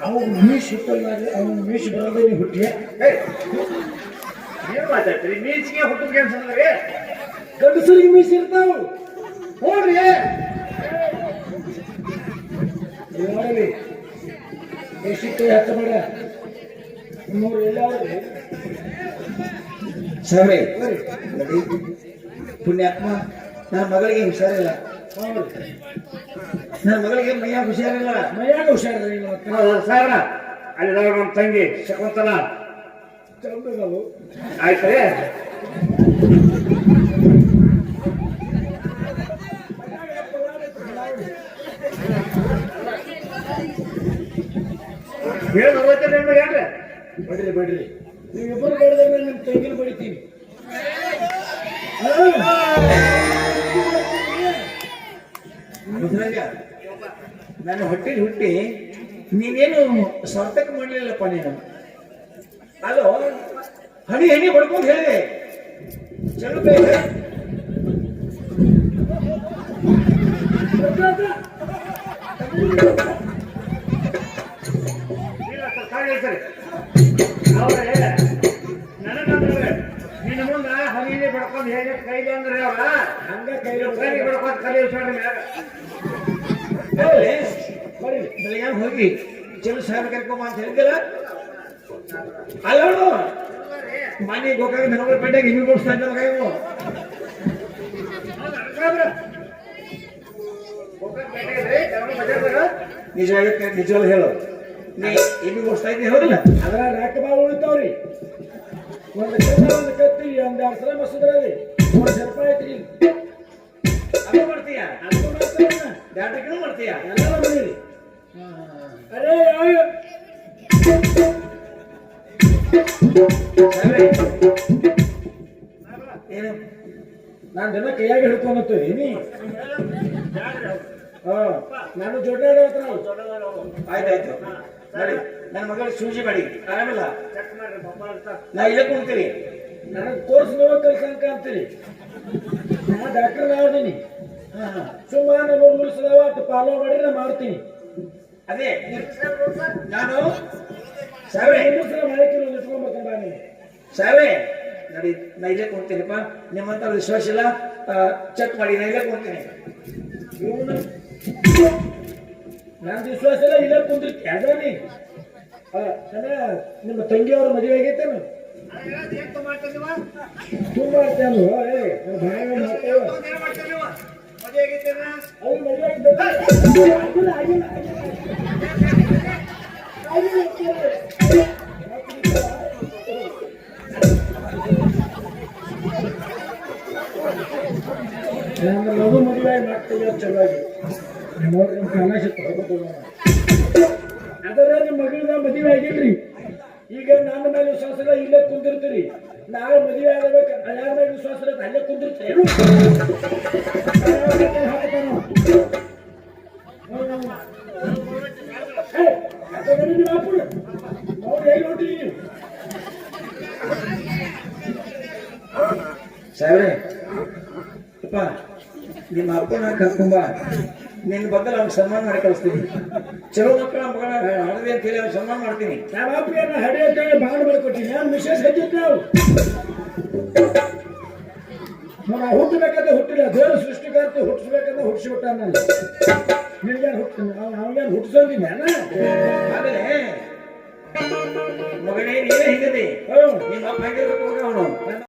E: ಅವಾಗ ಮೀಸ್ ಹುಟ್ಟಲ್ಲ ಅವನ ಮೀಸ್ ಬರೋದೇ ನೀವು ಹುಟ್ಟಿಯ
C: ಏನ್ ಮಾತಾಡ್ತೀರಿ ಮೀಸಿಗೆ ಹುಟ್ಟದ ಕೆಲ್ಸಂದ್ರೆ
E: ಗಂಡಸರಿಗೆ ಮೀಸ್ ಇರ್ತಾವ
C: ಹೋಗ್ರಿ
E: ನೋಡಲಿ ದೇಶಕ್ಕೆ ಹಚ್ಚಬೇಡ ನಿಮ್ಮವ್ರು ಎಲ್ಲಾದ್ರಿ
B: ಸಾಹೇಬ್ರೆ ನೋಡಿ ಪುಣ್ಯಾತ್ಮ ನನ್ನ ಮಗಳಿಗೆ ಹುಷಾರಿಲ್ಲ ನನ್ನ ಮಗಳಿಗೆ ಮೈಯಾಗ ಹುಷಾರಿಲ್ಲ
E: ಮೈಯಾಗ ಹುಷಾರ್ರಿ
C: ಸಾಹೇಬ್ರ ಅಲ್ಲಿ ನಮ್ಮ ತಂಗಿ ಶಕುಂತಲ
E: ಚಂದದವು
C: ಆಯ್ತ್ರಿ ಏನು ಹೋಗ್ತಾರೆ ನಿಮ್ಗೆ ಯಾಕೆ
E: ಬಿಡ್ರಿ ಬಿಡ್ರಿ ನೀವಿಬ್ಬರು ಬಡಿದ್ರೆ ನಿಮ್ಮ ತಂಗಿನ ಬಡಿತೀನಿ
B: ಬಸವರಾಜ ನಾನು ಹೊಟ್ಟೆಲಿ ಹುಟ್ಟಿ ನೀನೇನು ಸ್ವಾರ್ಥಕ್ಕೆ ಮಾಡಲಿಲ್ಲಪ್ಪ ನೀನು ಅಲ್ಲೋ ಹನಿ ಹನಿ ಬಡ್ಕೊಂಡು ಹೇಳಿದೆ ಚಲೋ ಬೇಗ
C: ಇಲ್ಲ ಸರಿ ಸರಿ ಅವ್ರೆ ನನಗಂದ್ರೆ ನಿನ್ನ ಮುಂದ ಹನಿನೇ ಬಡ್ಕೊಂಡು ಹೇಗೆ ಕೈಲಿ ಅಂದ್ರೆ ಅವ್ರ
E: ಹಂಗ ಕೈಲಿ
C: ಕೈಲಿ ಬಡ್ಕೊಂಡು ಕಲಿ
B: ಬೆಳಗ್ಗೆ ಹೋಗಿ ಚಲೋ ಸಾಹೇಬ್ ಕರ್ಕೊಂಬ ಅಂತ ಹೇಳಿದ್ದಿಲ್ಲ ಅಲ್ಲೋಡು ಮನೆ ಗೋಕಾಗ ನನಗೆ ಪೇಟೆಗೆ ಹಿಂಗೆ ಕೊಡಿಸ್ತಾ ಇದ್ದ ಮಗ ಇವು ನಿಜವಾಗ್ಲೂ ಹೇಳು ನೀ ಇನ್ನು ಕೊಡಿಸ್ತಾ ಇದ್ದೆ ಹೌದಿಲ್ಲ
E: ಅದ್ರ ರಾಕ ಬಾಳ ಉಳಿತಾವ್ರಿ ಒಂದು ಕತ್ತಿ ಒಂದ್ 2 ಸಲ ಮಸದ್ರಿ 300 ರೂಪಾಯಿ ಐತ್ರಿ
B: ಅದು ಮಾಡ್ತೀಯ
E: ಅದು ಮಾಡ್ತಾರಣ್ಣ
B: ದಾಟಕ್ಕೂ ಮಾಡ್ತೀಯ
E: ಎಲ್ಲ ಬಂದಿರಿ ಅರೇ ನಾನು ದಿನ ಕೈಯಾಗ ಹಿಡ್ಕೊಂಡತ್ತೀವಿ ನೀ ನಾನು ಜೋಡ್ನೆ
C: ಆಯ್ತಾಯ್ತು ನೋಡಿ ನನ್ನ ಮಗಳ ಸೂಜಿ ಮಾಡಿ ಆರಾಮಿಲ್ಲ ನಾ ಇಲ್ಲೇ ಕುಂತೀರಿ
E: ನನಗೆ ಕೋರ್ಸ್ ನೀವು ಕಲ್ಸಂಕ ಅಂತೀರಿ ನಾ ಡಾಕ್ಟರ್ ಆದೀನಿ ಸುಮ್ಮನೆ ನಮ್ಮ ರೂಲ್ಸ್ ಅದಾವ ಅಷ್ಟು ಫಾಲೋ ಮಾಡಿ ನಾ ಮಾಡ್ತೀನಿ
C: ಅದೇ ನಾನು ಸಾವೇ
E: ಮಾಹಿತಿ ಇಟ್ಕೊಂಡ್ಬರ್ಕೊಂಡ ನೀನು
C: ಸಾವೇ ನೋಡಿ ನಾ ಇಲ್ಲೇ ಕುಂತೀನಿಪ್ಪ ನಿಮ್ಮಂತ ವಿಶ್ವಾಸ ಇಲ್ಲ ಚೆಕ್ ಮಾಡಿ ನಾ ಇಲ್ಲೇ ಕುಂತೀನಿ
E: ಇವನು ನನ್ನ ವಿಶ್ವಾಸ ಇಲ್ಲ ಇಲ್ಲ ಕುಂದಿರ್ತಿ ಯಾವ್ದಾನಿ ನಿಮ್ಮ ತಂಗಿಯವ್ರ ಮದುವೆ ಆಗೈತೇನು ತುಂಬ ಮಾಡ್ತೇನು ಭಾಳ ಮಾಡ್ತೇವೆ ಅವ್ರು ಮದುವೆ ಆಗಿಲ್ಲ ಆಗಿಲ್ಲ ನನ್ನ ಮಗು ಮದುವೆ ಮಾಡ್ತೀವಿ ಚಲೋಗಿ ನೋಡ್ರಿ ಕಾಲ ಅದರ ನಿಮ್ಮ ಮಗಳ ಮದುವೆ ಆಗಿಲ್ರಿ ಈಗ ನನ್ನ ಮೇಲೆ ವಿಶ್ವಾಸ ಇಲ್ಲ ಇಲ್ಲೇ ಕುಂದಿರ್ತೀರಿ ನಾಳೆ ಮದುವೆ ಆಗಬೇಕು ಯಾರ ಮೇಲೆ ವಿಶ್ವಾಸ ಇಲ್ಲ ಅಲ್ಲೇ ಕುಂದಿರ್ತೀರಿ ಅವ್ರು ಹೇಗೆ ಹೊಂಟಿರಿ ನೀವು
C: ಸಾವ್ರೆ ಅಪ್ಪ ನಿಮ್ಮ ಅಪ್ಪನ ಕರ್ಕೊಂಬ ನಿನ್ನ ಬದಲು ಅವ್ನಿಗೆ ಸನ್ಮಾನ ಮಾಡಿ ಕಳಿಸ್ತೀನಿ ಚಲೋ ಮಕ್ಕಳ ಮಗಳ ಹಳದಿ ಅಂತ ಹೇಳಿ ಅವ್ನು ಸನ್ಮಾನ ಮಾಡ್ತೀನಿ
E: ನಮ್ಮ ಅಪ್ಪನ ಹಡಿ ಅಂತೇಳಿ ಬಾಂಡ್ ಮಾಡ್ಕೊಟ್ಟಿನಿ ನಾನು ಮಿಸೇಜ್ ಹಚ್ಚಿದ್ದು ನಾವು ಹುಟ್ಟಬೇಕಾದ್ರೆ ಹುಟ್ಟಿಲ್ಲ ದೇವರು ಸೃಷ್ಟಿಕರ್ತ ಹುಟ್ಟಿಸ್ಬೇಕಂದ್ರೆ ಹುಟ್ಟಿಸ್ಬಿಟ್ಟ ನಾನು ನಿನಗೇನು ಅವನಿಗೇನು ಹುಟ್ಟಿಸೋದಿಲ್ಲ
C: ಆಮೇಲೆ ಮಗನೇ ನೀವೇ ಹಿಂಗದಿ ನಿಮ್ಮ ಅಪ್ಪ ಹೆಂಗಿರ್ಬೇಕು ಮಗ ಅವನು